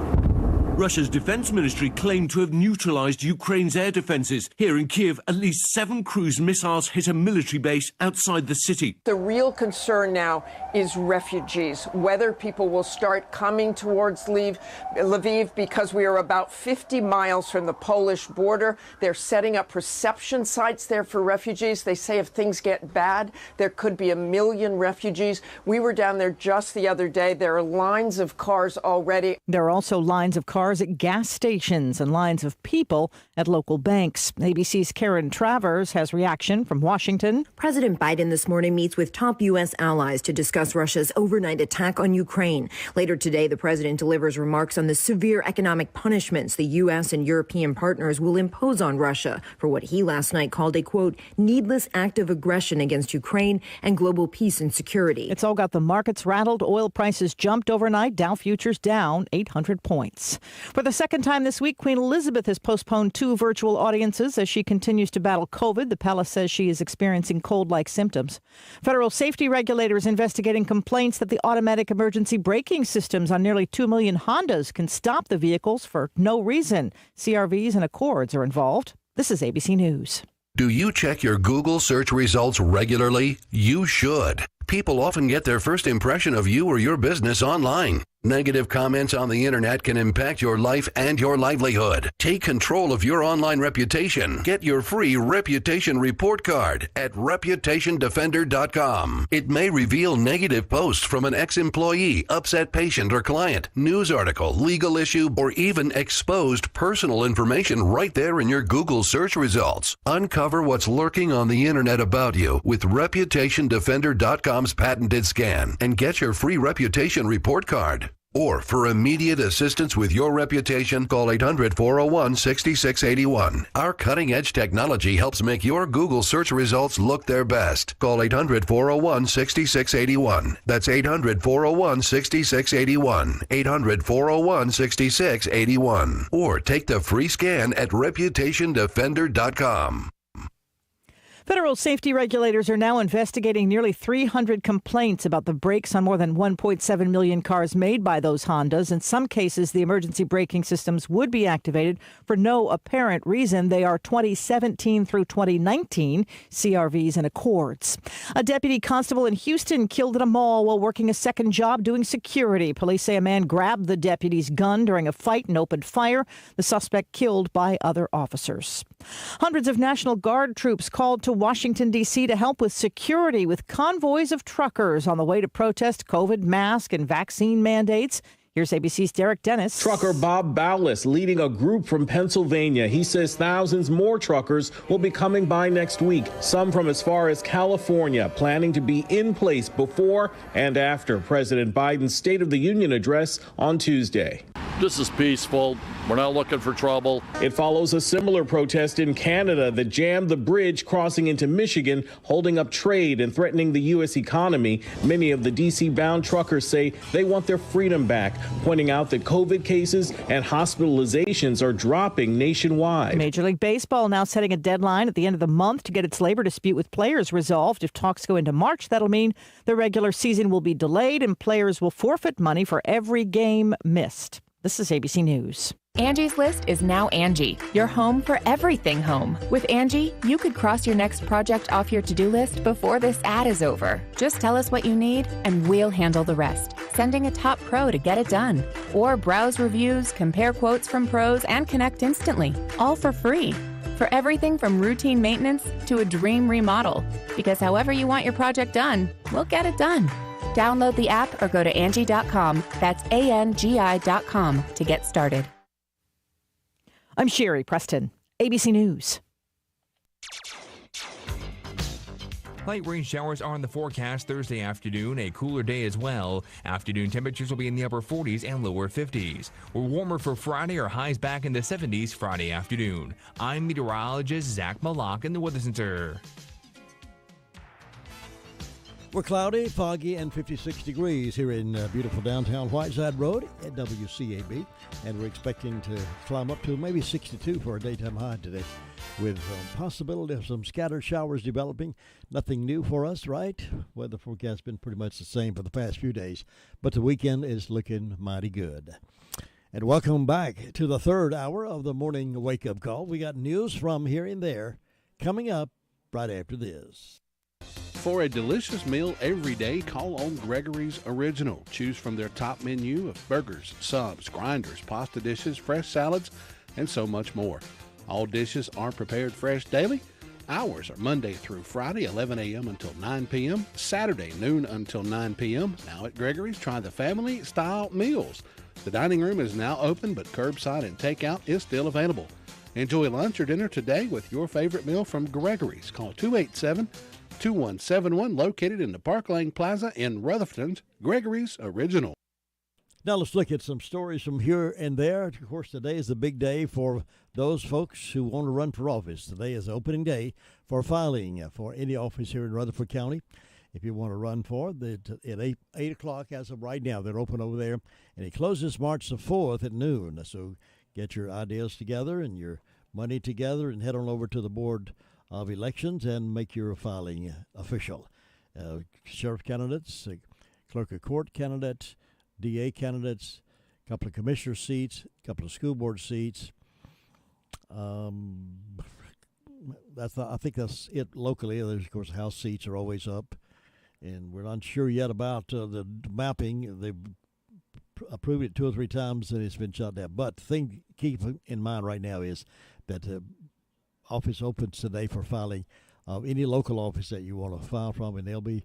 Russia's defense ministry claimed to have neutralized Ukraine's air defenses. Here in Kyiv, at least 7 cruise missiles hit a military base outside the city. The real concern now is refugees, whether people will start coming towards Lviv, because we are about 50 miles from the Polish border. They're setting up reception sites there for refugees. They say if things get bad, there could be 1 million refugees. We were down there just the other day. There are lines of cars already. There are also lines of cars at gas stations and lines of people at local banks. ABC's Karen Travers has reaction from Washington. President Biden this morning meets with top U.S. allies to discuss Russia's overnight attack on Ukraine. Later today, the president delivers remarks on the severe economic punishments the U.S. and European partners will impose on Russia for what he last night called a, quote, needless act of aggression against Ukraine and global peace and security. It's all got the markets rattled. Oil prices jumped overnight. Dow futures down 800 points. For the second time this week, Queen Elizabeth has postponed 2 virtual audiences as she continues to battle COVID. The palace says she is experiencing cold-like symptoms. Federal safety regulators investigating complaints that the automatic emergency braking systems on nearly 2 million Hondas can stop the vehicles for no reason. CRVs and Accords are involved. This is ABC News. Do you check your Google search results regularly? You should. People often get their first impression of you or your business online. Negative comments on the internet can impact your life and your livelihood. Take control of your online reputation. Get your free reputation report card at reputationdefender.com. It may reveal negative posts from an ex-employee, upset patient or client, news article, legal issue, or even exposed personal information right there in your Google search results. Uncover what's lurking on the internet about you with reputationdefender.com's patented scan and get your free reputation report card. Or for immediate assistance with your reputation, call 800-401-6681. Our cutting-edge technology helps make your Google search results look their best. Call 800-401-6681. That's 800-401-6681. 800-401-6681. Or take the free scan at reputationdefender.com. Federal safety regulators are now investigating nearly 300 complaints about the brakes on more than 1.7 million cars made by those Hondas. In some cases, the emergency braking systems would be activated for no apparent reason. They are 2017 through 2019 CRVs and Accords. A deputy constable in Houston killed at a mall while working a second job doing security. Police say a man grabbed the deputy's gun during a fight and opened fire. The suspect killed by other officers. Hundreds of National Guard troops called to Washington, D.C. to help with security with convoys of truckers on the way to protest COVID, mask, and vaccine mandates. Here's ABC's Derek Dennis. Trucker Bob Bowles leading a group from Pennsylvania. He says thousands more truckers will be coming by next week, some from as far as California, planning to be in place before and after President Biden's State of the Union address on Tuesday. This is peaceful. We're not looking for trouble. It follows a similar protest in Canada that jammed the bridge crossing into Michigan, holding up trade and threatening the U.S. economy. Many of the D.C.-bound truckers say they want their freedom back, pointing out that COVID cases and hospitalizations are dropping nationwide. Major League Baseball now setting a deadline at the end of the month to get its labor dispute with players resolved. If talks go into March, that'll mean the regular season will be delayed and players will forfeit money for every game missed. This is ABC News. Angie's List is now Angie, your home for everything home. With Angie, you could cross your next project off your to-do list before this ad is over. Just tell us what you need, and we'll handle the rest, sending a top pro to get it done. Or browse reviews, compare quotes from pros, and connect instantly, all for free. For everything from routine maintenance to a dream remodel. Because however you want your project done, we'll get it done. Download the app or go to Angie.com. That's ANGI.com to get started. I'm Sherry Preston, ABC News. Light rain showers are in the forecast Thursday afternoon, a cooler day as well. Afternoon temperatures will be in the upper 40s and lower 50s. We're warmer for Friday, our highs back in the 70s Friday afternoon. I'm meteorologist Zach Malak in the Weather Center. We're cloudy, foggy, and 56 degrees here in beautiful downtown Whiteside Road at WCAB. And we're expecting to climb up to maybe 62 for a daytime high today, with possibility of some scattered showers developing. Nothing new for us, right? Weather forecast has been pretty much the same for the past few days, but the weekend is looking mighty good. And welcome back to the third hour of the morning wake-up call. We got news from here and there coming up right after this. For a delicious meal every day, call on Gregory's Original. Choose from their top menu of burgers, subs, grinders, pasta dishes, fresh salads, and so much more. All dishes are prepared fresh daily. Hours are Monday through Friday, 11 a.m. until 9 p.m., Saturday, noon until 9 p.m. Now at Gregory's, try the family-style meals. The dining room is now open, but curbside and takeout is still available. Enjoy lunch or dinner today with your favorite meal from Gregory's. Call 287-2171, located in the Park Lane Plaza in Rutherford. Gregory's Original. Now let's look at some stories from here and there. Of course, today is a big day for those folks who want to run for office. Today is opening day for filing for any office here in Rutherford County. If you want to run for it, at 8 o'clock as of right now, they're open over there. And it closes March the 4th at noon. So get your ideas together and your money together and head on over to the Board of Elections and make your filing official. Sheriff candidates, clerk of court candidates, DA candidates, a couple of commissioner seats, a couple of school board seats. I think that's it locally. There's, of course, House seats are always up. And we're not sure yet about the mapping. They've approved it 2 or 3 times and it's been shut down. But the thing to keep in mind right now is that office opens today for filing of any local office that you want to file from, and they'll be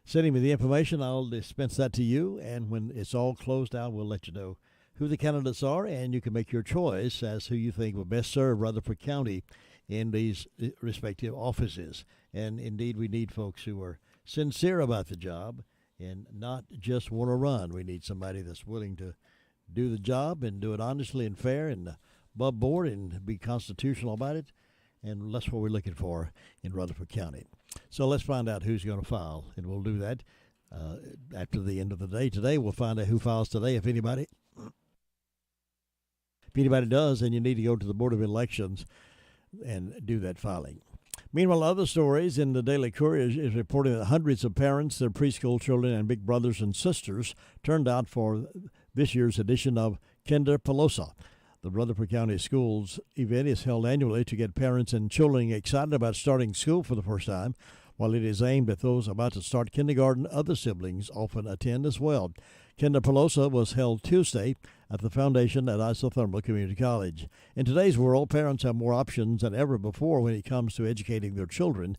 sending me the information. I'll dispense that to you, and when it's all closed out, we'll let you know who the candidates are, and you can make your choice as who you think will best serve Rutherford County in these respective offices. And indeed, we need folks who are sincere about the job and not just want to run. We need somebody that's willing to do the job and do it honestly and fair and above board and be constitutional about it. And that's what we're looking for in Rutherford County. So let's find out who's going to file, and we'll do that after the end of the day. Today, we'll find out who files today, if anybody. If anybody does, then you need to go to the Board of Elections and do that filing. Meanwhile, other stories in the Daily Courier is reporting that hundreds of parents, their preschool children, and big brothers and sisters turned out for this year's edition of Kinderpalooza. The Rutherford County Schools event is held annually to get parents and children excited about starting school for the first time. While it is aimed at those about to start kindergarten, other siblings often attend as well. Kinderpalooza was held Tuesday at the foundation at Isothermal Community College. In today's world, parents have more options than ever before when it comes to educating their children.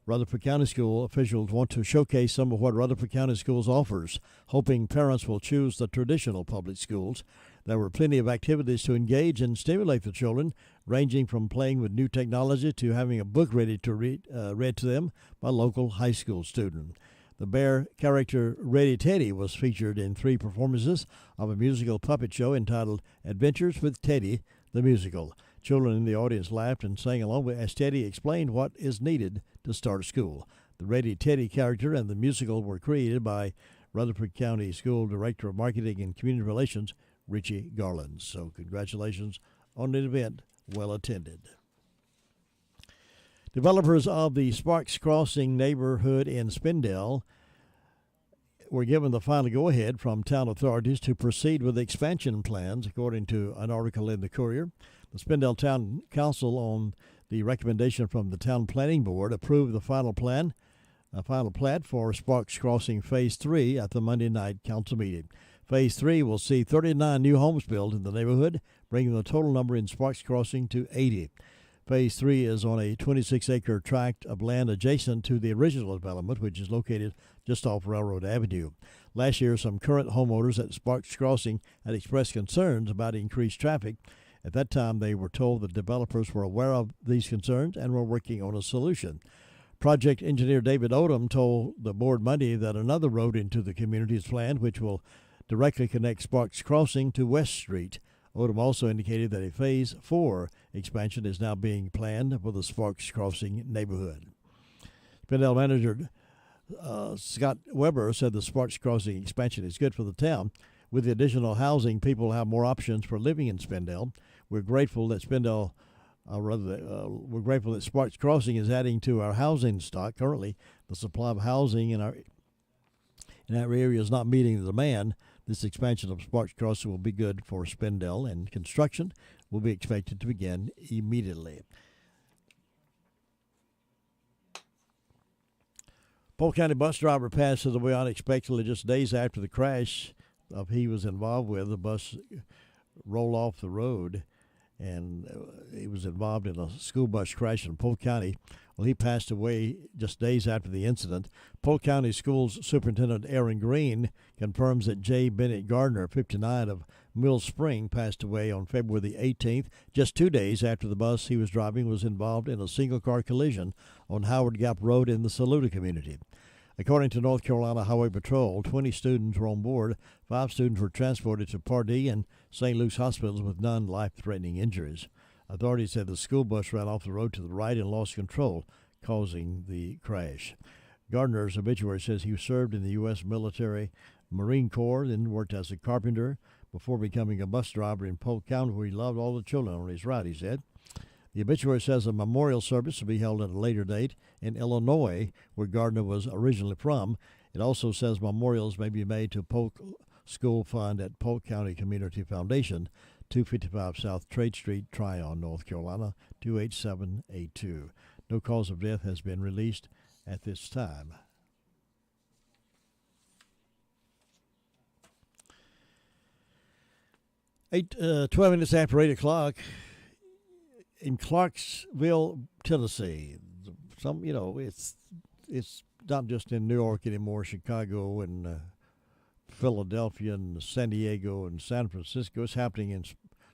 Rutherford County School officials want to showcase some of what Rutherford County Schools offers, hoping parents will choose the traditional public schools. There were plenty of activities to engage and stimulate the children, ranging from playing with new technology to having a book ready to read to them by a local high school student. The bear character Ready Teddy was featured in 3 performances of a musical puppet show entitled Adventures with Teddy, the Musical. Children in the audience laughed and sang along as Teddy explained what is needed to start school. The Ready Teddy character and the musical were created by Rutherford County School Director of Marketing and Community Relations, Richie Garland. So congratulations on an event well attended. Developers of the Sparks Crossing neighborhood in Spindale were given the final go-ahead from town authorities to proceed with expansion plans, according to an article in the Courier. The Spindale Town Council, on the recommendation from the Town Planning Board, approved the final plat for Sparks Crossing Phase 3 at the Monday night council meeting. Phase 3 will see 39 new homes built in the neighborhood, bringing the total number in Sparks Crossing to 80. Phase 3 is on a 26-acre tract of land adjacent to the original development, which is located just off Railroad Avenue. Last year, some current homeowners at Sparks Crossing had expressed concerns about increased traffic. At that time, they were told that developers were aware of these concerns and were working on a solution. Project engineer David Odom told the board Monday that another road into the community is planned, which will directly connect Sparks Crossing to West Street. Odom also indicated that a Phase 4 expansion is now being planned for the Sparks Crossing neighborhood. Spindale manager Scott Weber said the Sparks Crossing expansion is good for the town. With the additional housing, people will have more options for living in Spindale. We're grateful that we're grateful that Sparks Crossing is adding to our housing stock. Currently, the supply of housing in our area is not meeting the demand. This expansion of Sparks Crossing will be good for Spindale, and construction will be expected to begin immediately. Polk County bus driver passes away unexpectedly just days after the crash he was involved with. The bus rolled off the road, and he was involved in a school bus crash in Polk County. Well, he passed away just days after the incident. Polk County Schools Superintendent Aaron Green confirms that J. Bennett Gardner, 59, of Mill Spring, passed away on February the 18th, just 2 days after the bus he was driving was involved in a single-car collision on Howard Gap Road in the Saluda community. According to North Carolina Highway Patrol, 20 students were on board. 5 students were transported to Pardee and St. Luke's hospitals with none life-threatening injuries. Authorities said the school bus ran off the road to the right and lost control, causing the crash. Gardner's obituary says he served in the U.S. military, Marine Corps, then worked as a carpenter before becoming a bus driver in Polk County, where he loved all the children on his route, he said. The obituary says a memorial service will be held at a later date in Illinois, where Gardner was originally from. It also says memorials may be made to Polk School Fund at Polk County Community Foundation, 255 South Trade Street, Tryon, North Carolina, 28782. No cause of death has been released at this time. 12 minutes after 8 o'clock in Clarksville, Tennessee. It's not just in New York anymore. Chicago and Philadelphia and San Diego and San Francisco. It's happening in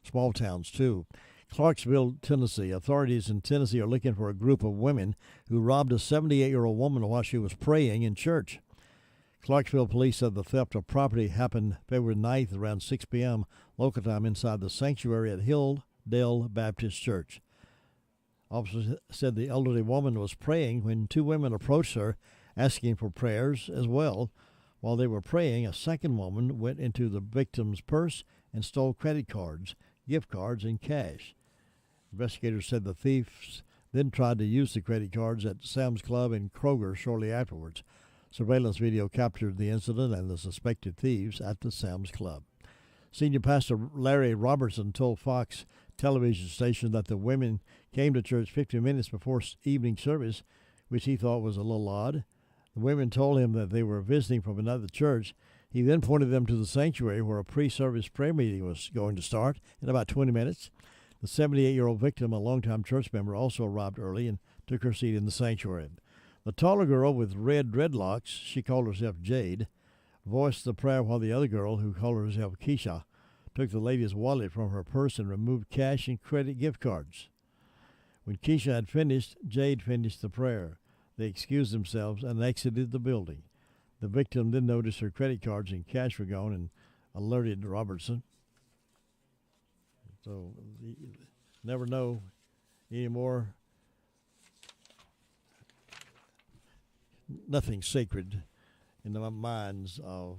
small towns too. Clarksville, Tennessee. Authorities in Tennessee are looking for a group of women who robbed a 78-year-old woman while she was praying in church. Clarksville police said the theft of property happened February 9th around 6 p.m. local time inside the sanctuary at Hilldale Baptist Church. Officers said the elderly woman was praying when 2 women approached her asking for prayers as well. While they were praying, a second woman went into the victim's purse and stole credit cards, gift cards, and cash. Investigators said the thieves then tried to use the credit cards at Sam's Club and Kroger shortly afterwards. Surveillance video captured the incident and the suspected thieves at the Sam's Club. Senior Pastor Larry Robertson told Fox television station that the women came to church 15 minutes before evening service, which he thought was a little odd. The women told him that they were visiting from another church. He then pointed them to the sanctuary where a pre-service prayer meeting was going to start in about 20 minutes. The 78-year-old victim, a longtime church member, also arrived early and took her seat in the sanctuary. The taller girl with red dreadlocks, she called herself Jade, voiced the prayer while the other girl, who called herself Keisha, took the lady's wallet from her purse and removed cash and credit gift cards. When Keisha had finished, Jade finished the prayer. They excused themselves and exited the building. The victim then noticed her credit cards and cash were gone and alerted Robertson. So, you never know anymore. Nothing sacred in the minds of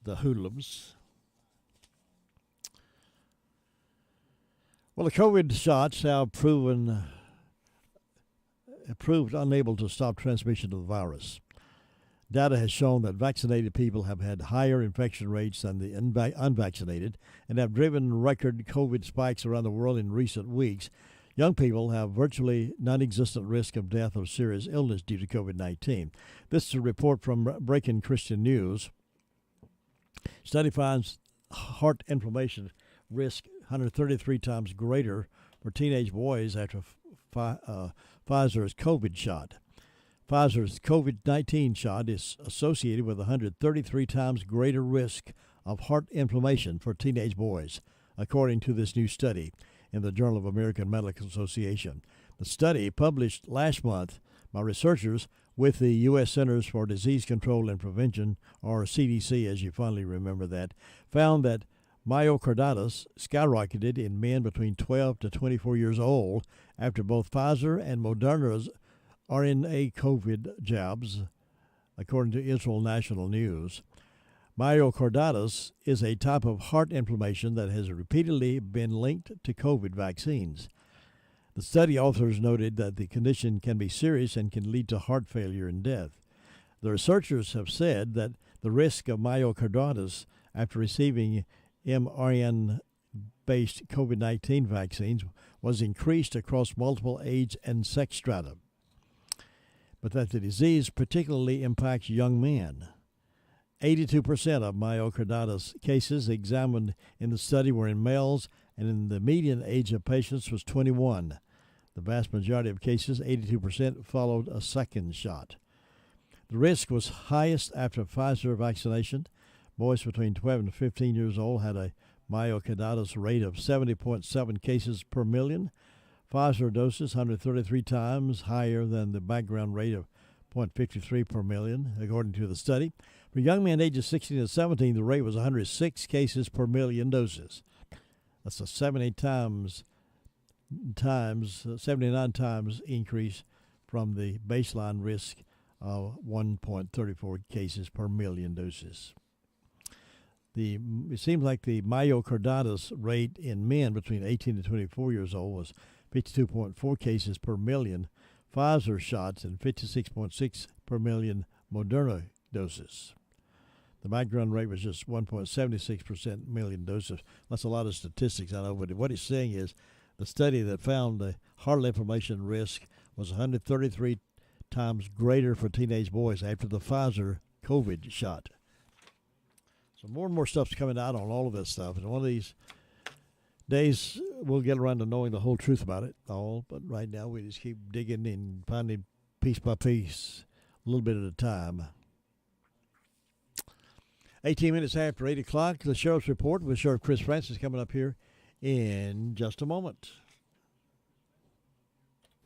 the hoodlums. Well, the COVID shots have proved unable to stop transmission of the virus. Data has shown that vaccinated people have had higher infection rates than the unvaccinated and have driven record COVID spikes around the world in recent weeks. Young people have virtually non-existent risk of death or serious illness due to COVID-19. This is a report from Breaking Christian News. Study finds heart inflammation risk 133 times greater for teenage boys after Pfizer's COVID shot. Pfizer's COVID-19 shot is associated with 133 times greater risk of heart inflammation for teenage boys, according to this new study in the Journal of American Medical Association. The study, published last month by researchers with the U.S. Centers for Disease Control and Prevention, or CDC as you fondly remember that, found that myocarditis skyrocketed in men between 12 to 24 years old after both Pfizer and Moderna's RNA COVID jabs, according to Israel National News. Myocarditis is a type of heart inflammation that has repeatedly been linked to COVID vaccines. The study authors noted that the condition can be serious and can lead to heart failure and death. The researchers have said that the risk of myocarditis after receiving mRNA-based COVID-19 vaccines was increased across multiple age and sex strata, but that the disease particularly impacts young men. 82% of myocarditis cases examined in the study were in males, and the median age of patients was 21. The vast majority of cases, 82%, followed a second shot. The risk was highest after Pfizer vaccination. Boys between 12 and 15 years old had a myocarditis rate of 70.7 cases per million. Pfizer doses 133 times higher than the background rate of 0.53 per million, according to the study. For young men ages 16 to 17, the rate was 106 cases per million doses. That's a 79 times increase from the baseline risk of 1.34 cases per million doses. It seems like the myocarditis rate in men between 18 to 24 years old was 52.4 cases per million Pfizer shots and 56.6 per million Moderna doses. The background rate was just 1.76% million doses. That's a lot of statistics, I know, but what he's saying is the study that found the heart inflammation risk was 133 times greater for teenage boys after the Pfizer COVID shot. So more and more stuff's coming out on all of this stuff, and one of these days we'll get around to knowing the whole truth about it all, but right now we just keep digging and finding piece by piece, a little bit at a time. 18 minutes after 8 o'clock, the Sheriff's Report with Sheriff Chris Francis coming up here in just a moment.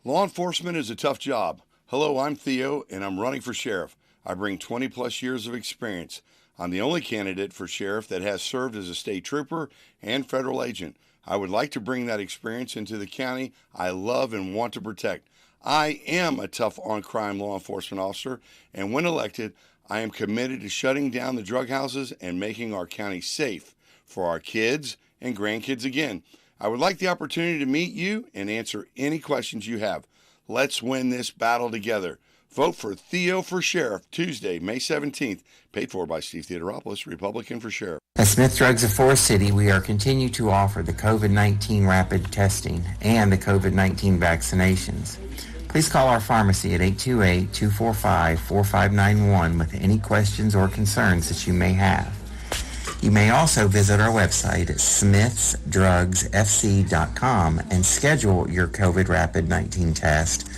Law enforcement is a tough job. Hello, I'm Theo, and I'm running for sheriff. I bring 20-plus years of experience. I'm the only candidate for sheriff that has served as a state trooper and federal agent. I would like to bring that experience into the county I love and want to protect. I am a tough on-crime law enforcement officer, and when elected, I am committed to shutting down the drug houses and making our county safe for our kids and grandkids again. I would like the opportunity to meet you and answer any questions you have. Let's win this battle together. Vote for Theo for Sheriff Tuesday, May 17th. Paid for by Steve Theodoropoulos, Republican for Sheriff. At Smith Drugs of Forest City, we are continue to offer the COVID-19 rapid testing and the COVID-19 vaccinations. Please call our pharmacy at 828-245-4591 with any questions or concerns that you may have. You may also visit our website at smithsdrugsfc.com and schedule your COVID rapid 19 test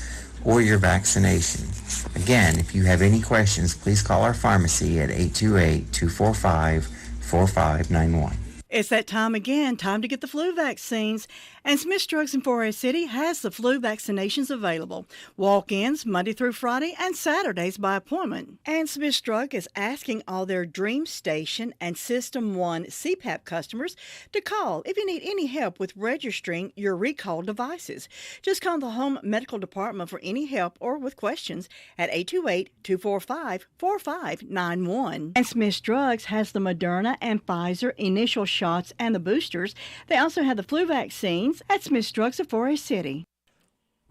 or your vaccination. Again, if you have any questions, please call our pharmacy at 828-245-4591. It's that time again, time to get the flu vaccines. And Smith Drugs in Forest City has the flu vaccinations available. Walk-ins Monday through Friday and Saturdays by appointment. And Smith Drug is asking all their Dream Station and System 1 CPAP customers to call if you need any help with registering your recalled devices. Just call the Home Medical Department for any help or with questions at 828-245-4591. And Smith Drugs has the Moderna and Pfizer initial shots and the boosters. They also have the flu vaccines at Smith Drugs of Forest City.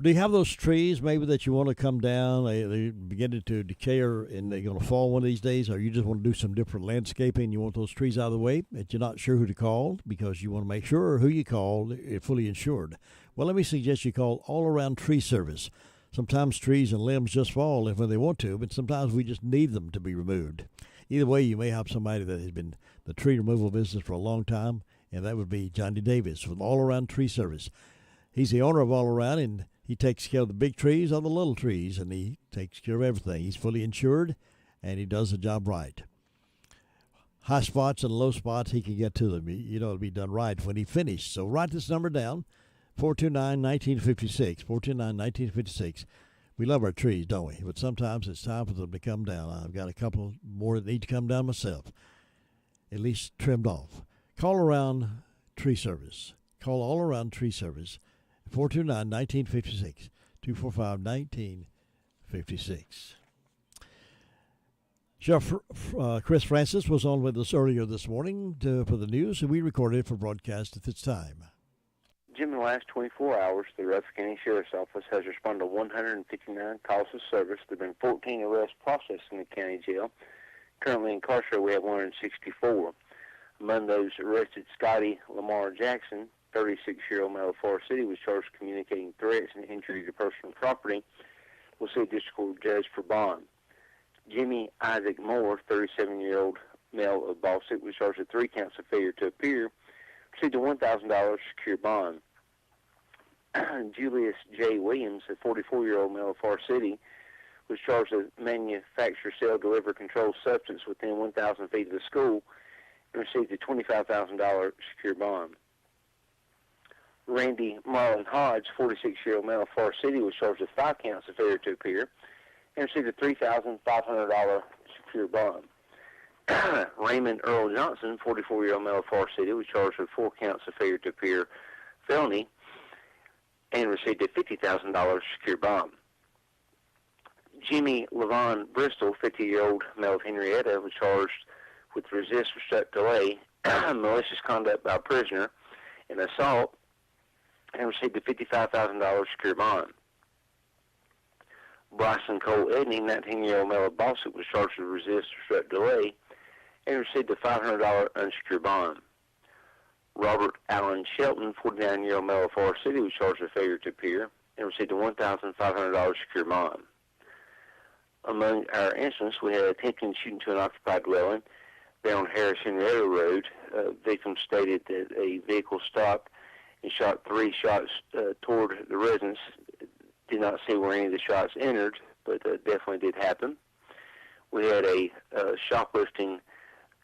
Do you have those trees maybe that you want to come down? They're beginning to decay and they're going to fall one of these days, or you just want to do some different landscaping? You want those trees out of the way, but you're not sure who to call because you want to make sure who you call is fully insured. Well, let me suggest you call All Around Tree Service. Sometimes trees and limbs just fall when they want to, but sometimes we just need them to be removed. Either way, you may have somebody that has been the tree removal business for a long time, and that would be Johnny Davis with All Around Tree Service. He's the owner of All Around, and he takes care of the big trees or the little trees, and he takes care of everything. He's fully insured, and he does the job right. High spots and low spots, he can get to them. It'll be done right when he finished. So write this number down, 429-1956. 429-1956. We love our trees, don't we? But sometimes it's time for them to come down. I've got a couple more that need to come down myself, at least trimmed off. Call around tree service. Call all around tree service. 429-1956. 245-1956. Sheriff Chris Francis was on with us earlier this morning for the news, and we recorded it for broadcast at this time. Jim, in the last 24 hours, the Rutherford County Sheriff's Office has responded to 159 calls of service. There have been 14 arrests processed in the county jail. Currently incarcerated, we have 164. Among those arrested, Scotty Lamar Jackson, 36-year-old male of Forest City, was charged with communicating threats and injury to personal property. We'll see a district court judge for bond. Jimmy Isaac Moore, 37-year-old male of Ball City, was charged with 3 counts of failure to appear, received a $1,000 secure bond. Julius J. Williams, a 44-year-old male of Forest City, was charged with manufacture, sell, deliver controlled substance within 1,000 feet of the school and received a $25,000 secure bond. Randy Marlon Hodge, 46-year-old male of Forest City, was charged with 5 counts of failure to appear and received a $3,500 secure bond. Raymond Earl Johnson, 44-year-old male of Forest City, was charged with 4 counts of failure to appear felony and received a $50,000 secure bond. Jimmy Levon Bristol, 50-year-old male of Henrietta, was charged with resist, obstruct, delay, malicious conduct by a prisoner, and assault, and received a $55,000 secure bond. Bryson Cole Edney, 19-year-old male of Boston, was charged with resist, obstruct, delay, and received a $500 unsecured bond. Robert Allen Shelton, 49-year-old male of Forest City, was charged with failure to appear and received a $1,500 secure bond. Among our incidents, we had attempting shooting to an occupied dwelling there on Harris Henrietta Road. Victim stated that a vehicle stopped and shot 3 shots toward the residence. Did not see where any of the shots entered, but definitely did happen. We had a shoplifting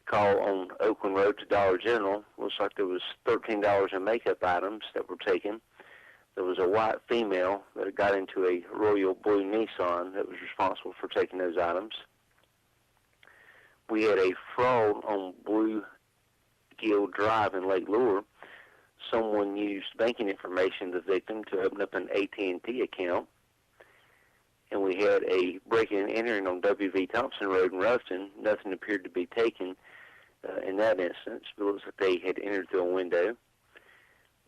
call on Oakland Road to Dollar General. Looks like there was $13 in makeup items that were taken. There was a white female that got into a royal blue Nissan that was responsible for taking those items. We had a fraud on Blue Gill Drive in Lake Lure. Someone used banking information of the victim to open up an AT&T account. And we had a breaking and entering on W.V. Thompson Road in Ruston. Nothing appeared to be taken in that instance, but it looks like they had entered through a window.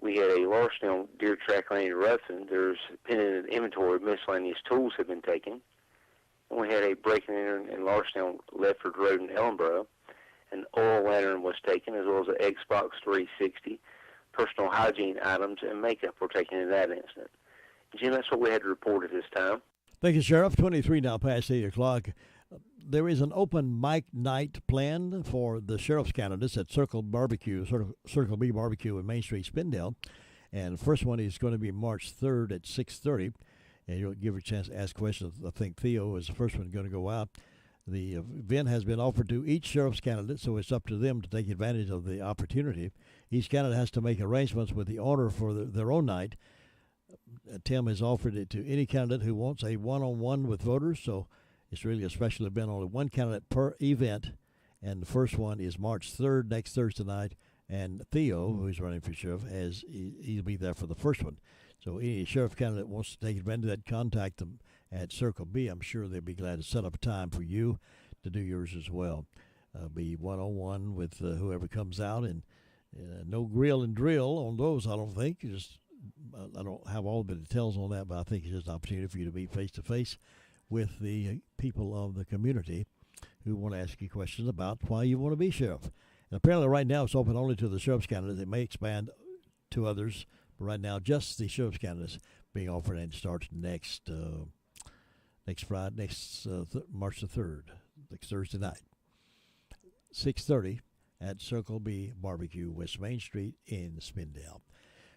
We had a larceny on Deer Track Lane in Ruston. There's pending an inventory of miscellaneous tools had been taken. And we had a breaking and entering and larceny on Ledford Road in Ellenboro. An oil lantern was taken, as well as an Xbox 360. Personal hygiene items and makeup were taken in that incident. Jim, that's what we had to report at this time. Thank you, Sheriff. 23 now past 8 o'clock. There is an open mic night planned for the sheriff's candidates at Circle B Barbecue in Main Street, Spindale. And the first one is going to be March 3rd at 6:30. And you'll give her a chance to ask questions. I think Theo is the first one going to go out. The event has been offered to each sheriff's candidate, so it's up to them to take advantage of the opportunity. Each candidate has to make arrangements with the owner for their own night. Tim has offered it to any candidate who wants a one-on-one with voters, so it's really a special event, only one candidate per event, and the first one is March 3rd, next Thursday night, and Theo, who's running for sheriff, he'll be there for the first one. So any sheriff candidate wants to take advantage of that, contact them at Circle B. I'm sure they'll be glad to set up a time for you to do yours as well. Be one-on-one with whoever comes out, and no grill and drill on those, I don't think. I don't have all the details on that, but I think it's just an opportunity for you to be face-to-face with the people of the community who want to ask you questions about why you want to be sheriff. And apparently right now it's open only to the sheriff's candidates. It may expand to others, but right now just the sheriff's candidates being offered, and starts next Friday, March the 3rd, next Thursday night, 6:30 at Circle B Barbecue, West Main Street in Spindale.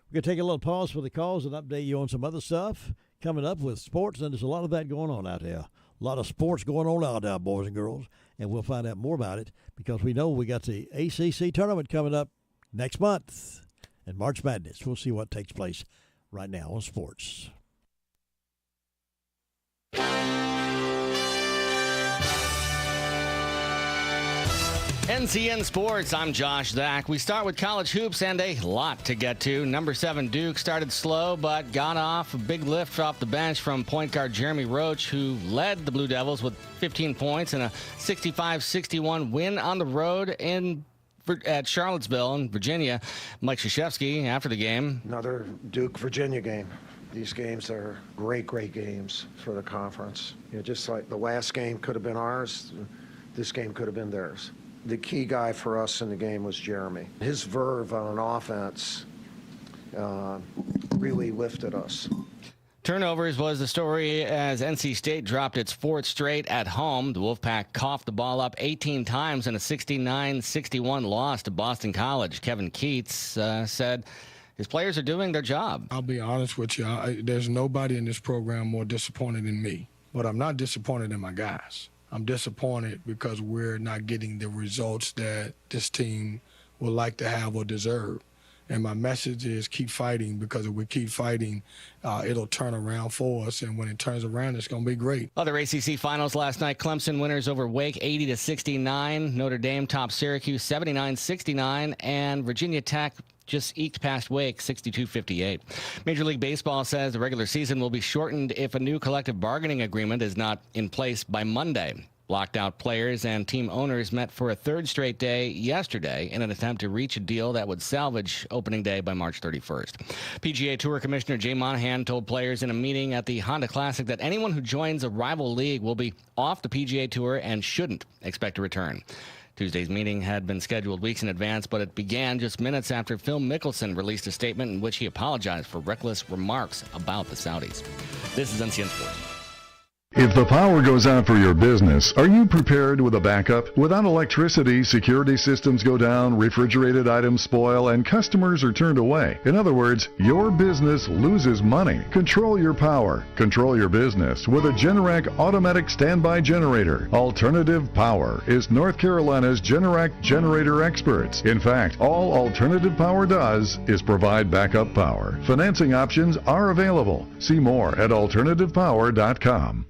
We're going to take a little pause for the calls and update you on some other stuff coming up with sports, and there's a lot of that going on out there. A lot of sports going on out there, boys and girls, and we'll find out more about it because we know we got the ACC tournament coming up next month and March Madness. We'll see what takes place right now on sports. NCN Sports, I'm Josh Zach. We start with college hoops and a lot to get to. Number 7 Duke started slow but got off a big lift off the bench from point guard Jeremy Roach, who led the Blue Devils with 15 points and a 65-61 win on the road at Charlottesville in Virginia. Mike Krzyzewski, after the game. Another Duke-Virginia game. These games are great games for the conference. Just like the last game could have been ours, this game could have been theirs. The key guy for us in the game was Jeremy. His verve on offense really lifted us. Turnovers was the story as NC State dropped its 4th straight at home. The Wolfpack coughed the ball up 18 times in a 69-61 loss to Boston College. Kevin Keats said his players are doing their job. I'll be honest with you. There's nobody in this program more disappointed than me. But I'm not disappointed in my guys. I'm disappointed because we're not getting the results that this team would like to have or deserve. And my message is keep fighting, because if we keep fighting, it'll turn around for us. And when it turns around, it's going to be great. Other ACC finals last night, Clemson winners over Wake 80-69. Notre Dame topped Syracuse 79-69. And Virginia Tech just eked past Wake 62-58. Major League Baseball says the regular season will be shortened if a new collective bargaining agreement is not in place by Monday. Locked out players and team owners met for a 3rd straight day yesterday in an attempt to reach a deal that would salvage opening day by March 31st. PGA Tour Commissioner Jay Monahan told players in a meeting at the Honda Classic that anyone who joins a rival league will be off the PGA Tour and shouldn't expect to return. Tuesday's meeting had been scheduled weeks in advance, but it began just minutes after Phil Mickelson released a statement in which he apologized for reckless remarks about the Saudis. This is NCN Sports. If the power goes out for your business, are you prepared with a backup? Without electricity, security systems go down, refrigerated items spoil, and customers are turned away. In other words, your business loses money. Control your power. Control your business with a Generac automatic standby generator. Alternative Power is North Carolina's Generac generator experts. In fact, all Alternative Power does is provide backup power. Financing options are available. See more at alternativepower.com.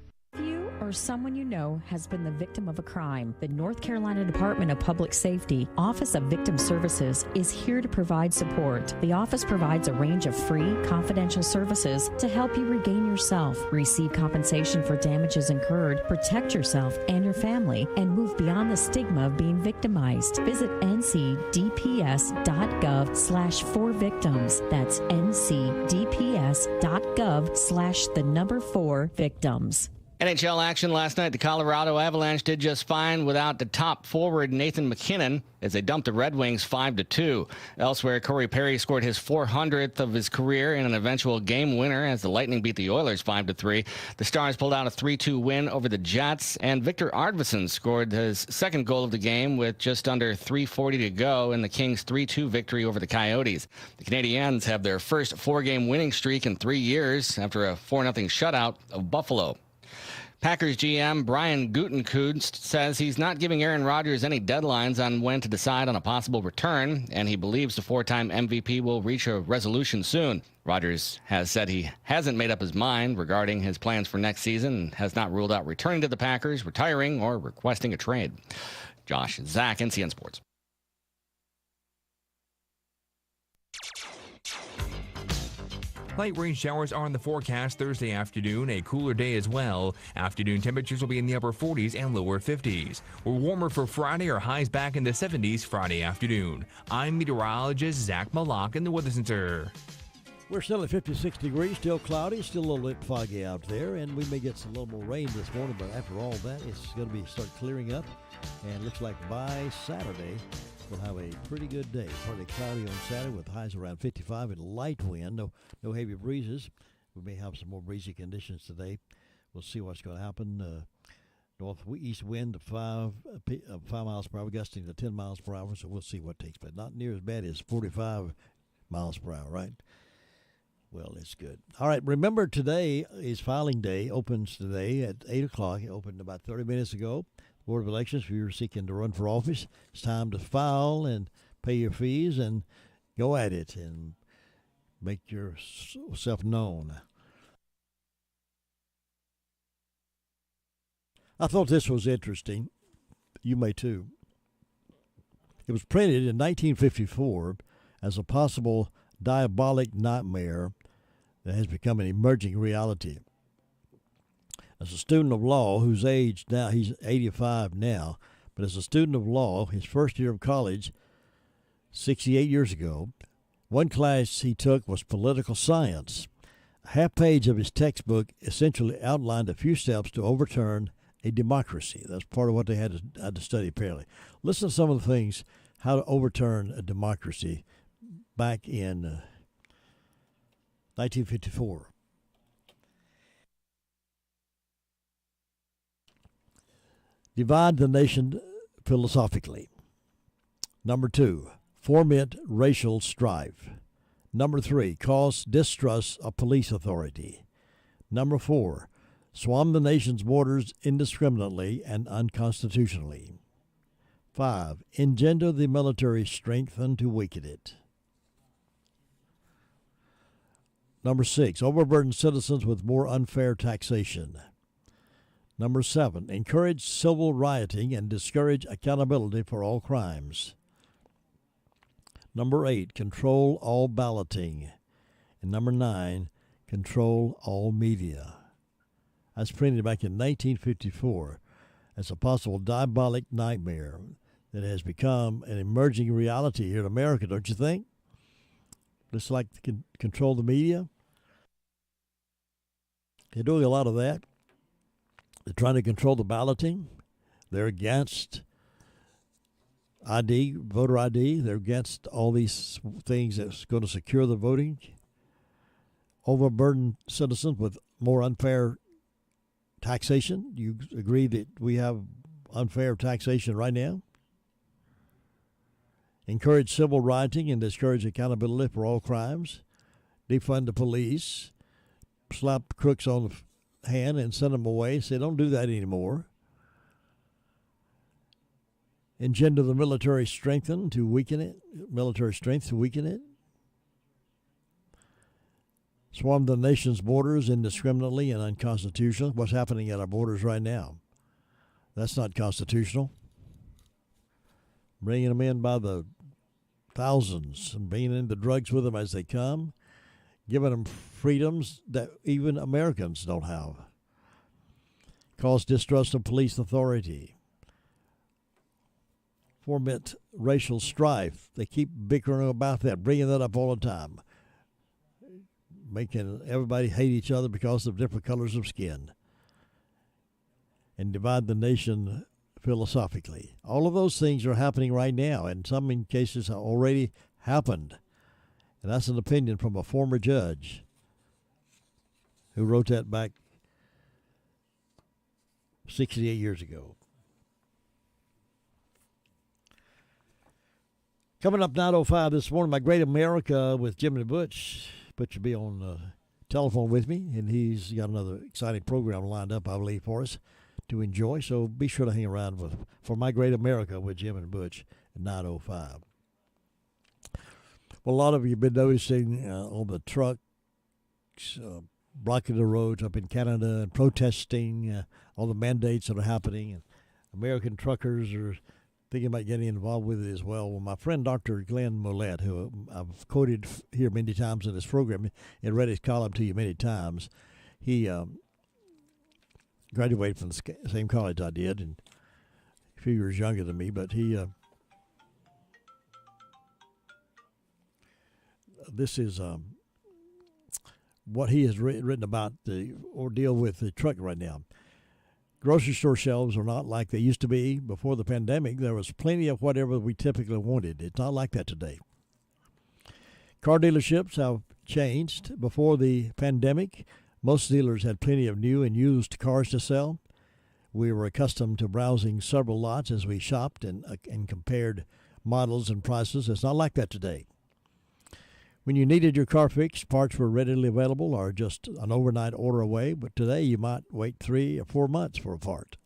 Or someone you know has been the victim of a crime, the North Carolina Department of Public Safety Office of Victim Services is here to provide support. The office provides a range of free, confidential services to help you regain yourself, receive compensation for damages incurred, protect yourself and your family, and move beyond the stigma of being victimized. Visit ncdps.gov/4victims. That's ncdps.gov/4victims. NHL action last night. The Colorado Avalanche did just fine without the top forward Nathan McKinnon as they dumped the Red Wings 5-2. Elsewhere, Corey Perry scored his 400th of his career in an eventual game winner as the Lightning beat the Oilers 5-3. The Stars pulled out a 3-2 win over the Jets, and Victor Arvidsson scored his 2nd goal of the game with just under 3:40 to go in the Kings' 3-2 victory over the Coyotes. The Canadiens have their first 4-game winning streak in 3 years after a 4-0 shutout of Buffalo. Packers GM Brian Gutekunst says he's not giving Aaron Rodgers any deadlines on when to decide on a possible return, and he believes the 4-time MVP will reach a resolution soon. Rodgers has said he hasn't made up his mind regarding his plans for next season and has not ruled out returning to the Packers, retiring, or requesting a trade. Josh Zach, NCN Sports. Light rain showers are in the forecast Thursday afternoon, a cooler day as well. Afternoon temperatures will be in the upper 40s and lower 50s. We're warmer for Friday, our highs back in the 70s Friday afternoon. I'm meteorologist Zach Malak in the Weather Center. We're still at 56 degrees, still cloudy, still a little bit foggy out there, and we may get a little more rain this morning, but after all that, it's going to start clearing up, and it looks like by Saturday, we'll have a pretty good day. Partly cloudy on Saturday with highs around 55 and light wind. No heavy breezes. We may have some more breezy conditions today. We'll see what's going to happen. Northeast wind of 5 miles per hour, gusting to 10 miles per hour. So we'll see what takes place. Not near as bad as 45 miles per hour, right? Well, it's good. All right, remember today is filing day. Opens today at 8 o'clock. It opened about 30 minutes ago. Board of Elections, if you're seeking to run for office, it's time to file and pay your fees and go at it. And Make yourself known. I thought this was interesting. You may too. It was printed in 1954 as a possible diabolic nightmare that has become an emerging reality. As a student of law, whose age now, he's 85 now, but as a student of law, his first year of college, 68 years ago, one class he took was political science. A half page of his textbook essentially outlined a few steps to overturn a democracy. That's part of what they had to study, apparently. Listen to some of the things, how to overturn a democracy back in 1954. Divide the nation philosophically. Number 2, foment racial strife. Number 3, cause distrust of police authority. Number 4, swarm the nation's borders indiscriminately and unconstitutionally. 5, engender the military, strengthen to weaken it. Number 6, overburden citizens with more unfair taxation. Number 7, encourage civil rioting and discourage accountability for all crimes. Number 8, control all balloting. And number 9, control all media. That's printed back in 1954 as a possible diabolic nightmare that has become an emerging reality here in America, don't you think? Just like control the media. They're doing a lot of that. They're trying to control the balloting. They're against ID, voter ID. They're against all these things that's going to secure the voting. Overburden citizens with more unfair taxation. You agree that we have unfair taxation right now? Encourage civil rioting and discourage accountability for all crimes. Defund the police. Slap crooks on the hand and send them away. Say, don't do that anymore. Engender the military, strengthen to weaken it. Military strength to weaken it. Swarm the nation's borders indiscriminately and unconstitutional. What's happening at our borders right now? That's not constitutional. Bringing them in by the thousands and bringing in the drugs with them as they come. Giving them freedoms that even Americans don't have. Cause distrust of police authority. Foment racial strife. They keep bickering about that, bringing that up all the time. Making everybody hate each other because of different colors of skin. And divide the nation philosophically. All of those things are happening right now, and some in cases have already happened. And that's an opinion from a former judge who wrote that back 68 years ago. Coming up 9:05 this morning, My Great America with Jim and Butch. Butch will be on the telephone with me, and he's got another exciting program lined up, I believe, for us to enjoy. So be sure to hang around for My Great America with Jim and Butch at 9:05. Well, a lot of you have been noticing on the trucks blocking the roads up in Canada and protesting all the mandates that are happening. And American truckers are thinking about getting involved with it as well. Well, my friend Dr. Glenn Mollett, who I've quoted here many times in this program and read his column to you many times, he graduated from the same college I did, and a few years younger than me, but he... this is what he has written about the ordeal with the truck right now. Grocery store shelves are not like they used to be before the pandemic. There was plenty of whatever we typically wanted. It's not like that today. Car dealerships have changed. Before the pandemic, most dealers had plenty of new and used cars to sell. We were accustomed to browsing several lots as we shopped and compared models and prices. It's not like that today. When you needed your car fixed, parts were readily available or just an overnight order away, but today you might wait 3 or 4 months for a part.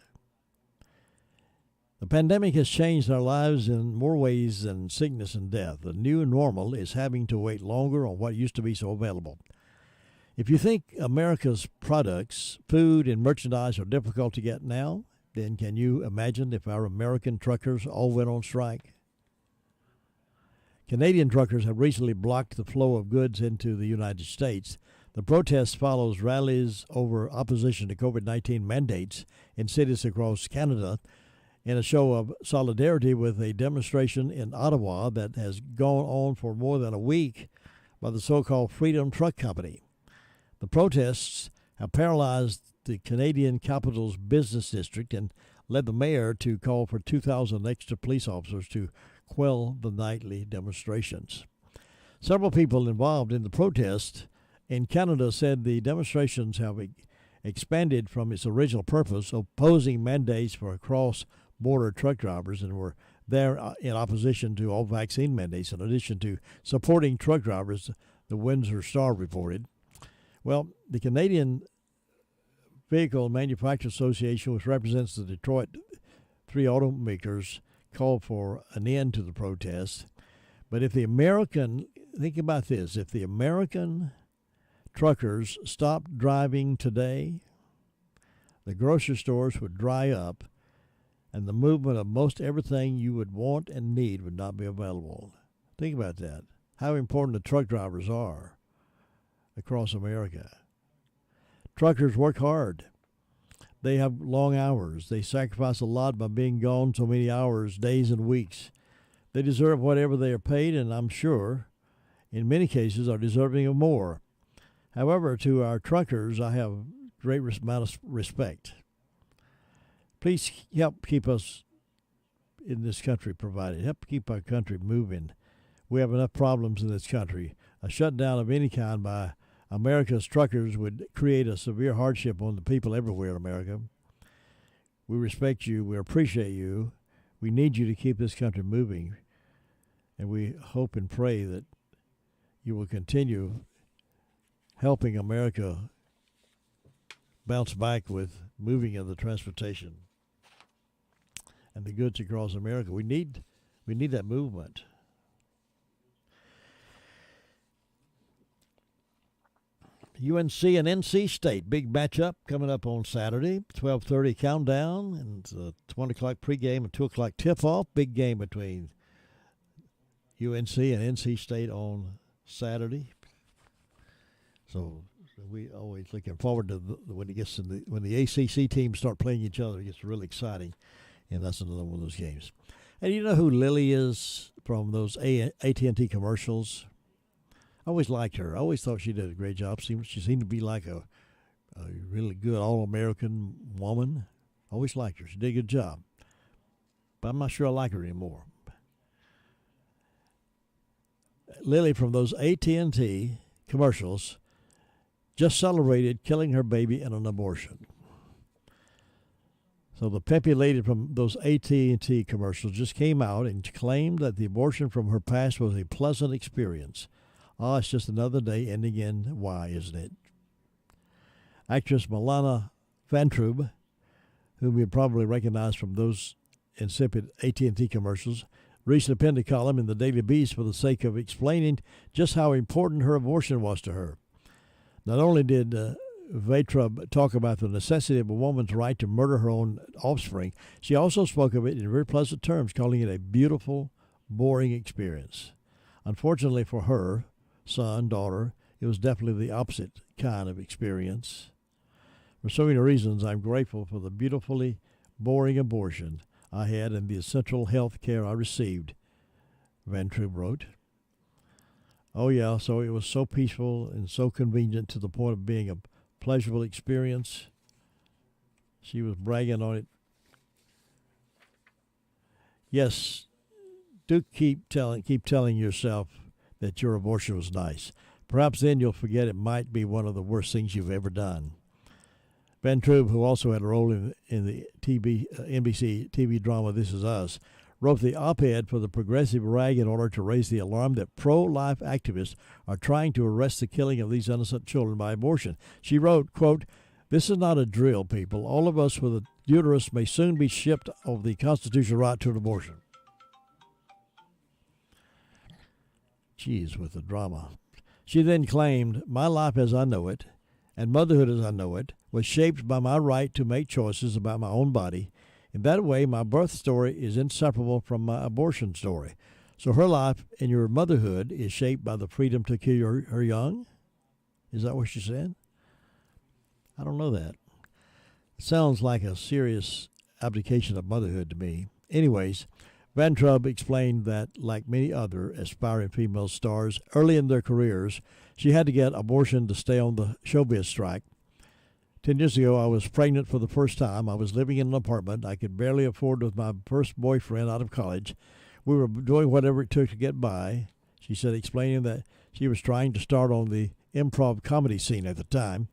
The pandemic has changed our lives in more ways than sickness and death. The new normal is having to wait longer on what used to be so available. If you think America's products, food, and merchandise are difficult to get now, then can you imagine if our American truckers all went on strike? Canadian truckers have recently blocked the flow of goods into the United States. The protest follows rallies over opposition to COVID-19 mandates in cities across Canada in a show of solidarity with a demonstration in Ottawa that has gone on for more than a week by the so-called Freedom Truck Company. The protests have paralyzed the Canadian capital's business district and led the mayor to call for 2,000 extra police officers to quell the nightly demonstrations. Several people involved in the protest in Canada said the demonstrations have expanded from its original purpose, opposing mandates for cross-border truck drivers, and were there in opposition to all vaccine mandates, in addition to supporting truck drivers, the Windsor Star reported. Well, the Canadian Vehicle Manufacturers Association, which represents the Detroit three automakers, called for an end to the protest. But if the American, think about this, if the American truckers stopped driving today, the grocery stores would dry up and the movement of most everything you would want and need would not be available. Think about that, how important the truck drivers are across America. Truckers work hard. They have long hours. They sacrifice a lot by being gone so many hours, days, and weeks. They deserve whatever they are paid, and I'm sure, in many cases, are deserving of more. However, to our truckers, I have a great amount of respect. Please help keep us in this country provided. Help keep our country moving. We have enough problems in this country. A shutdown of any kind by America's truckers would create a severe hardship on the people everywhere in America. We respect you. We appreciate you. We need you to keep this country moving. And we hope and pray that you will continue helping America bounce back with moving of the transportation and the goods across America. We need that movement. UNC and NC State, big matchup coming up on Saturday, 12:30 countdown, and it's a 1 o'clock pregame and 2 o'clock tip-off. Big game between UNC and NC State on Saturday. So we always looking forward to when the ACC teams start playing each other. It gets really exciting, and that's another one of those games. And you know who Lily is from those AT&T commercials? I always liked her. I always thought she did a great job. She seemed to be like a really good all-American woman. I always liked her. She did a good job. But I'm not sure I like her anymore. Lily from those AT&T commercials just celebrated killing her baby in an abortion. So the peppy lady from those AT&T commercials just came out and claimed that the abortion from her past was a pleasant experience. Oh, it's just another day ending in Y, isn't it? Actress Milana Vantrub, whom you probably recognize from those insipid AT&T commercials, recently penned a column in the Daily Beast for the sake of explaining just how important her abortion was to her. Not only did Vantrub talk about the necessity of a woman's right to murder her own offspring, she also spoke of it in very pleasant terms, calling it a beautiful, boring experience. Unfortunately for her, son, daughter, it was definitely the opposite kind of experience. For so many reasons, I'm grateful for the beautifully boring abortion I had and the essential health care I received, Vantrub wrote. Oh yeah, so it was so peaceful and so convenient to the point of being a pleasurable experience. She was bragging on it. Yes, do keep telling yourself that your abortion was nice. Perhaps then you'll forget it might be one of the worst things you've ever done. Vantrub, who also had a role in the NBC TV drama This Is Us, wrote the op-ed for the Progressive Rag in order to raise the alarm that pro-life activists are trying to arrest the killing of these innocent children by abortion. She wrote, quote, "This is not a drill, people. All of us with uterus may soon be stripped of the constitutional right to an abortion. Jeez, with the drama. She then claimed, my life as I know it, and motherhood as I know it, was shaped by my right to make choices about my own body. In that way, my birth story is inseparable from my abortion story. So her life and your motherhood is shaped by the freedom to kill her young? Is that what she said? I don't know that. It sounds like a serious abdication of motherhood to me. Anyways, Van Trub explained that, like many other aspiring female stars early in their careers, she had to get abortion to stay on the showbiz strike. 10 years ago, I was pregnant for the first time. I was living in an apartment I could barely afford with my first boyfriend out of college. We were doing whatever it took to get by, she said, explaining that she was trying to start on the improv comedy scene at the time.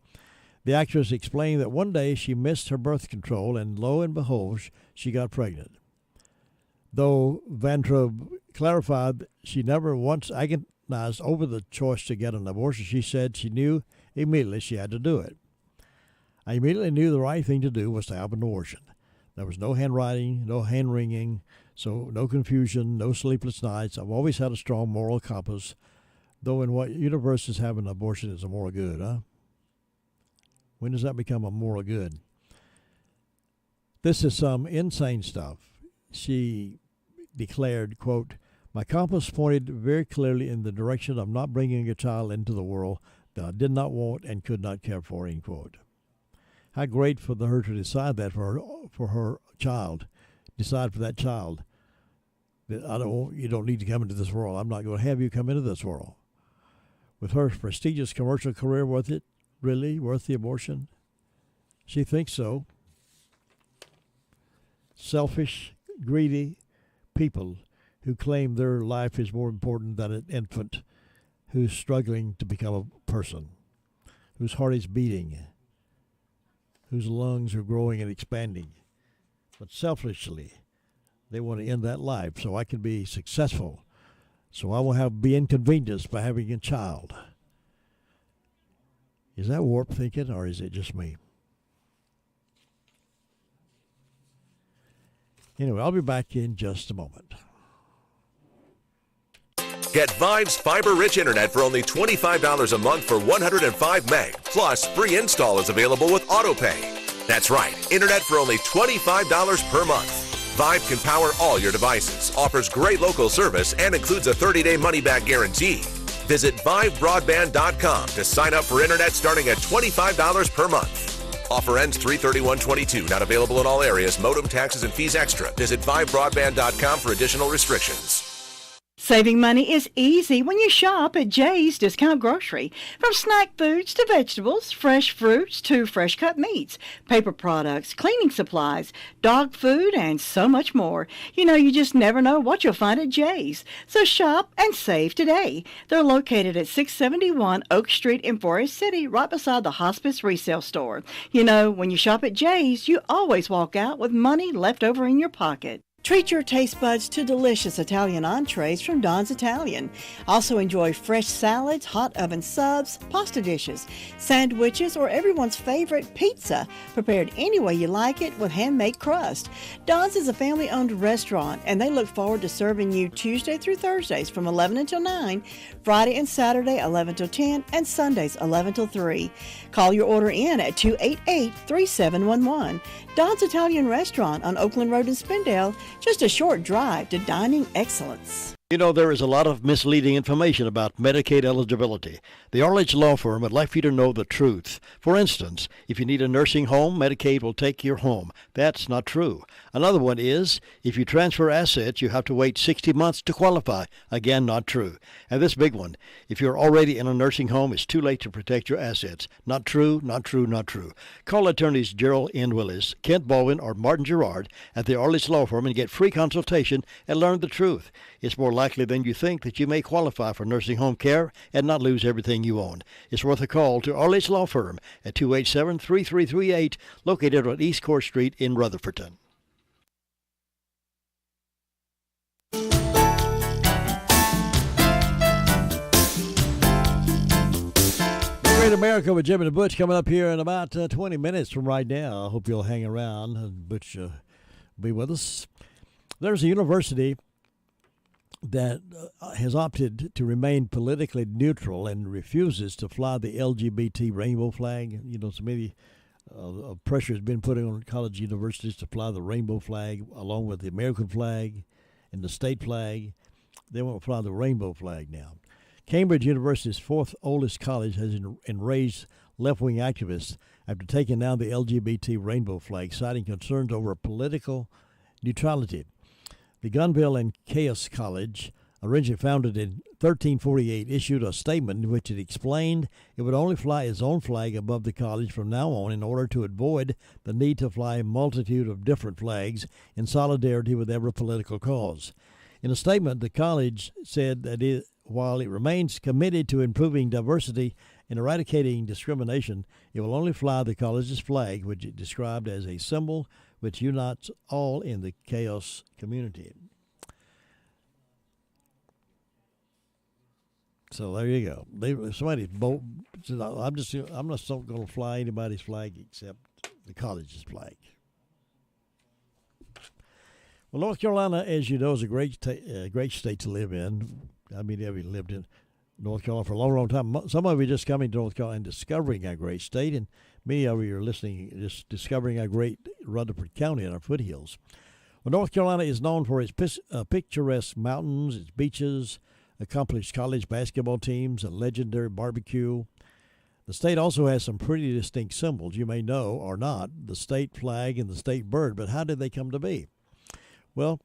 The actress explained that one day she missed her birth control, and lo and behold, she got pregnant. Though Van Trub clarified she never once agonized over the choice to get an abortion, she said she knew immediately she had to do it. I immediately knew the right thing to do was to have an abortion. There was no handwriting, no hand-wringing, so no confusion, no sleepless nights. I've always had a strong moral compass, though in what universe is having an abortion is a moral good, huh? When does that become a moral good? This is some insane stuff. She declared, quote, my compass pointed very clearly in the direction of not bringing a child into the world that I did not want and could not care for, end quote. How great for her to decide that for her child, decide for that child that you don't need to come into this world. I'm not going to have you come into this world. With her prestigious commercial career worth it, really worth the abortion? She thinks so. Selfish, greedy people who claim their life is more important than an infant who's struggling to become a person, whose heart is beating, whose lungs are growing and expanding. But selfishly, they want to end that life so I can be successful, so I will be inconvenienced by having a child. Is that warped thinking, or is it just me? Anyway, I'll be back in just a moment. Get Vive's fiber-rich internet for only $25 a month for 105 meg. Plus, free install is available with AutoPay. That's right, internet for only $25 per month. Vive can power all your devices, offers great local service, and includes a 30-day money-back guarantee. Visit ViveBroadband.com to sign up for internet starting at $25 per month. Offer ends 3/31/22. Not available in all areas. Modem, taxes, and fees extra. Visit ViveBroadband.com for additional restrictions. Saving money is easy when you shop at Jay's Discount Grocery. From snack foods to vegetables, fresh fruits to fresh cut meats, paper products, cleaning supplies, dog food, and so much more. You know, you just never know what you'll find at Jay's. So shop and save today. They're located at 671 Oak Street in Forest City, right beside the Hospice Resale Store. You know, when you shop at Jay's, you always walk out with money left over in your pocket. Treat your taste buds to delicious Italian entrees from Don's Italian. Also enjoy fresh salads, hot oven subs, pasta dishes, sandwiches, or everyone's favorite pizza, prepared any way you like it with handmade crust. Don's is a family-owned restaurant, and they look forward to serving you Tuesday through Thursdays from 11 until 9, Friday and Saturday 11 till 10, and Sundays 11 till 3. Call your order in at 288-3711. Don's Italian Restaurant on Oakland Road in Spindale, just a short drive to dining excellence. You know, there is a lot of misleading information about Medicaid eligibility. The Arledge Law Firm would like for you to know the truth. For instance, if you need a nursing home, Medicaid will take your home. That's not true. Another one is, if you transfer assets, you have to wait 60 months to qualify. Again, not true. And this big one, if you're already in a nursing home, it's too late to protect your assets. Not true, not true, not true. Call attorneys Gerald N. Willis, Kent Baldwin, or Martin Gerard at the Arledge Law Firm and get free consultation and learn the truth. It's more likely than you think that you may qualify for nursing home care and not lose everything you own. It's worth a call to Arledge Law Firm at 287-3338, located on East Court Street in Rutherford. Great America with Jim and Butch coming up here in about 20 minutes from right now. I hope you'll hang around and Butch be with us. There's a university that has opted to remain politically neutral and refuses to fly the LGBT rainbow flag. You know, so many pressure has been put on college universities to fly the rainbow flag along with the American flag and the state flag. They won't fly the rainbow flag now. Cambridge University's fourth oldest college has enraged left-wing activists after taking down the LGBT rainbow flag, citing concerns over political neutrality. The Gunville and Chaos College, originally founded in 1348, issued a statement in which it explained it would only fly its own flag above the college from now on in order to avoid the need to fly a multitude of different flags in solidarity with every political cause. In a statement, the college said that while it remains committed to improving diversity and eradicating discrimination, it will only fly the college's flag, which it described as a symbol which unites all in the chaos community. So there you go. I'm not going to fly anybody's flag except the college's flag. Well, North Carolina, as you know, is a great state to live in. I mean, have you lived in North Carolina for a long, long time? Some of you are just coming to North Carolina and discovering our great state, and many of you are listening, just discovering our great Rutherford County and our foothills. Well, North Carolina is known for its picturesque mountains, its beaches, accomplished college basketball teams, a legendary barbecue. The state also has some pretty distinct symbols you may know or not, the state flag and the state bird, but how did they come to be? Well,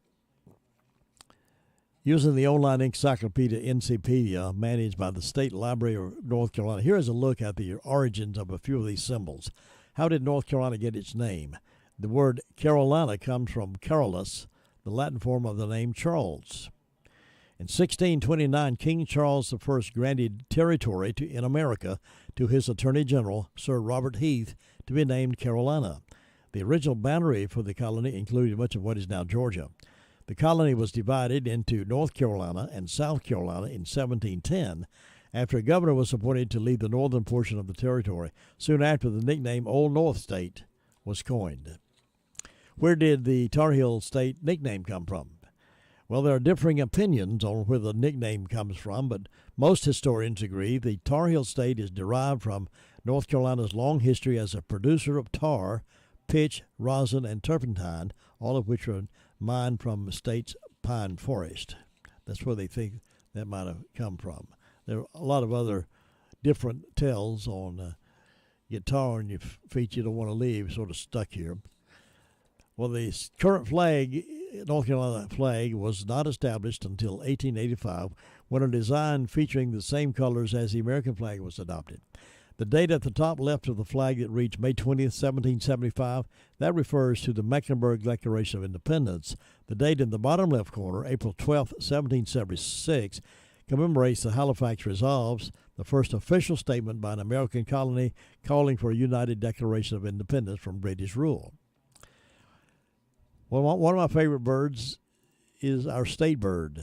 using the online encyclopedia Encyclopedia managed by the State Library of North Carolina, here is a look at the origins of a few of these symbols. How did North Carolina get its name? The word Carolina comes from Carolus, the Latin form of the name Charles. In 1629, King Charles I granted territory in America to his Attorney General, Sir Robert Heath, to be named Carolina. The original boundary for the colony included much of what is now Georgia. The colony was divided into North Carolina and South Carolina in 1710 after a governor was appointed to lead the northern portion of the territory. Soon after, the nickname Old North State was coined. Where did the Tar Heel State nickname come from? Well, there are differing opinions on where the nickname comes from, but most historians agree the Tar Heel State is derived from North Carolina's long history as a producer of tar, pitch, rosin, and turpentine, all of which are mined from the state's pine forest. That's where they think that might have come from. There are a lot of other different tells on get tar on your feet you don't want to leave, sort of stuck here. Well, the current flag, North Carolina flag, was not established until 1885 when a design featuring the same colors as the American flag was adopted. The date at the top left of the flag that reached May 20th, 1775, that refers to the Mecklenburg Declaration of Independence. The date in the bottom left corner, April 12th, 1776, commemorates the Halifax Resolves, the first official statement by an American colony calling for a united Declaration of Independence from British rule. Well, one of my favorite birds is our state bird,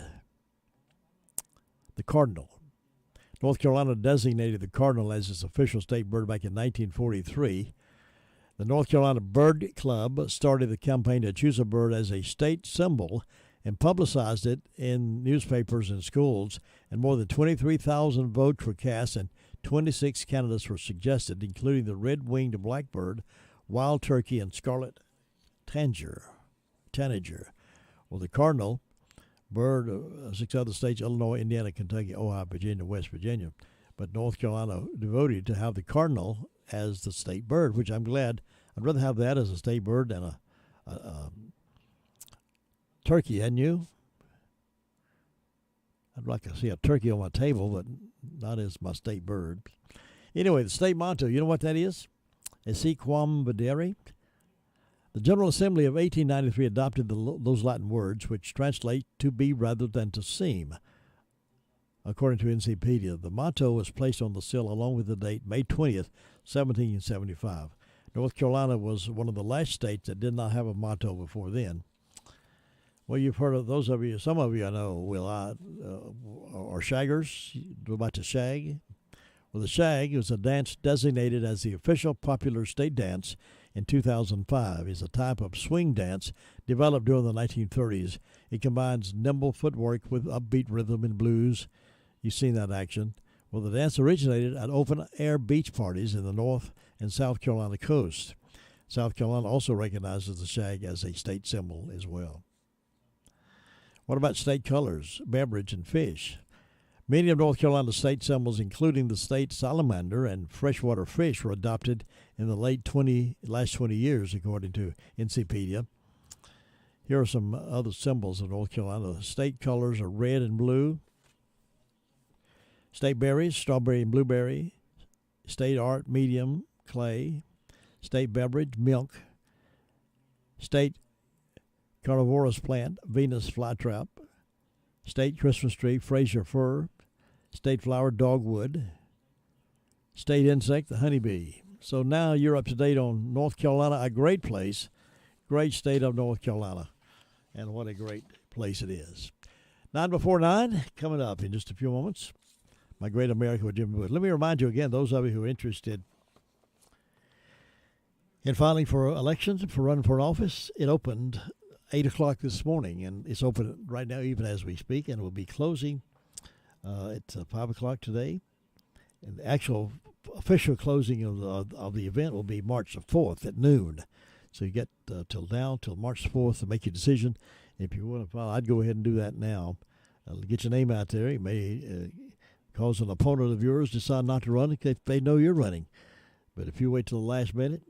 the cardinal. North Carolina designated the cardinal as its official state bird back in 1943. The North Carolina Bird Club started the campaign to choose a bird as a state symbol and publicized it in newspapers and schools, and more than 23,000 votes were cast and 26 candidates were suggested, including the red-winged blackbird, wild turkey, and scarlet tanager. Well, the cardinal bird of 6 other states, Illinois, Indiana, Kentucky, Ohio, Virginia, West Virginia. But North Carolina devoted to have the cardinal as the state bird, which I'm glad. I'd rather have that as a state bird than a turkey, hadn't you? I'd like to see a turkey on my table, but not as my state bird. Anyway, the state motto, you know what that is? Esse quam videre. The General Assembly of 1893 adopted those Latin words, which translate to be rather than to seem. According to Encyclopedia, the motto was placed on the seal along with the date May 20th, 1775. North Carolina was one of the last states that did not have a motto before then. Well, you've heard of those of you, some of you I know are shaggers, about to shag. Well, the shag is a dance designated as the official popular state dance in 2005. It's a type of swing dance developed during the 1930s. It combines nimble footwork with upbeat rhythm and blues. You've seen that action. Well, the dance originated at open-air beach parties in the North and South Carolina coast. South Carolina also recognizes the shag as a state symbol as well. What about state colors, beverage, and fish? Many of North Carolina's state symbols, including the state salamander and freshwater fish, were adopted in the last 20 years, according to Encyclopedia. Here are some other symbols of North Carolina. The state colors are red and blue. State berries, strawberry and blueberry. State art, medium, clay. State beverage, milk. State carnivorous plant, Venus flytrap. State Christmas tree, Fraser fir. State flower, dogwood. State insect, the honeybee. So now you're up to date on North Carolina, a great place, great state of North Carolina. And what a great place it is. 9 before 9, coming up in just a few moments. My Great America with Jimmy Wood. Let me remind you again, those of you who are interested in filing for elections, for running for an office, it opened 8 o'clock this morning, and it's open right now even as we speak, and it will be closing at 5 o'clock today. And the actual official closing of the event will be March the 4th at noon. So you get till March 4th to make your decision. If you want to file, I'd go ahead and do that now. Get your name out there. You may cause an opponent of yours decide not to run if they know you're running. But if you wait till the last minute,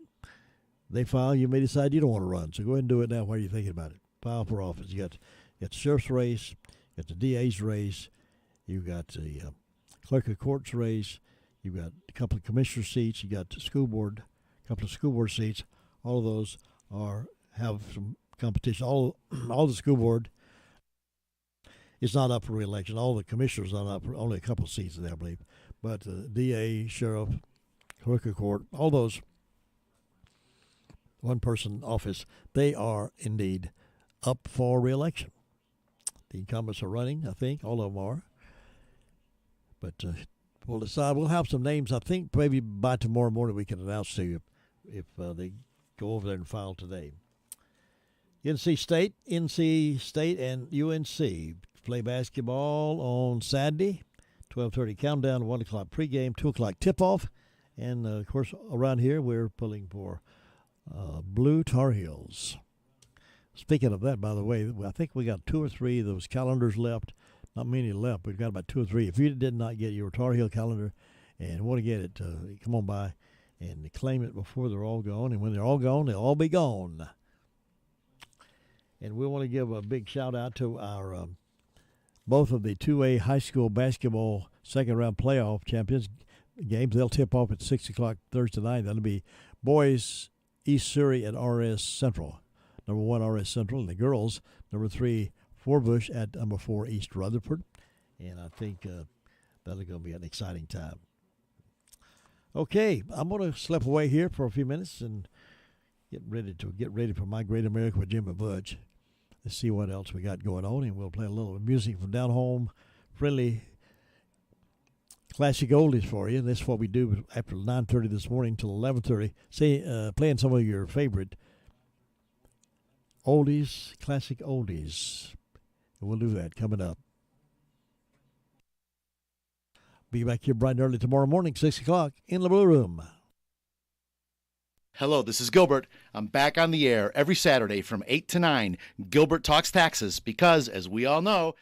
they file, you may decide you don't want to run. So go ahead and do it now while you're thinking about it. File for office. You got the sheriff's race, you got the DA's race, you got the clerk of court's race, you got a couple of commissioner seats, you got the school board, a couple of school board seats. All of those have some competition. All the school board is not up for re-election. All the commissioners are not up for only a couple of seats there, I believe. But the DA, sheriff, clerk of court, all those one-person office, they are indeed up for re-election. The incumbents are running, I think. All of them are. But we'll decide. We'll have some names, I think, maybe by tomorrow morning we can announce to you if they go over there and file today. NC State, and UNC play basketball on Saturday, 12:30 countdown, 1 o'clock pregame, 2 o'clock tip-off. And, of course, around here we're pulling for Blue Tar Heels. Speaking of that, by the way, I think we got 2 or 3 of those calendars left. Not many left. We've got about 2 or 3. If you did not get your Tar Heel calendar and want to get it, come on by and claim it before they're all gone. And when they're all gone, they'll all be gone. And we want to give a big shout-out to our both of the 2A high school basketball second-round playoff champions games. They'll tip off at 6 o'clock Thursday night. That'll be boys East Surrey at RS Central, number 1 RS Central, and the girls, number 3 Forbush at number 4 East Rutherford. And I think that'll going to be an exciting time. Okay, I'm going to slip away here for a few minutes and get ready for My Great America with Jim and Budge. Let's see what else we got going on, and we'll play a little music from down home, friendly classic oldies for you. And this is what we do after 9:30 this morning till 11:30. Playing some of your favorite oldies, classic oldies. And we'll do that coming up. Be back here bright and early tomorrow morning, 6 o'clock, in the Blue Room. Hello, this is Gilbert. I'm back on the air every Saturday from 8 to 9. Gilbert Talks Taxes because, as we all know,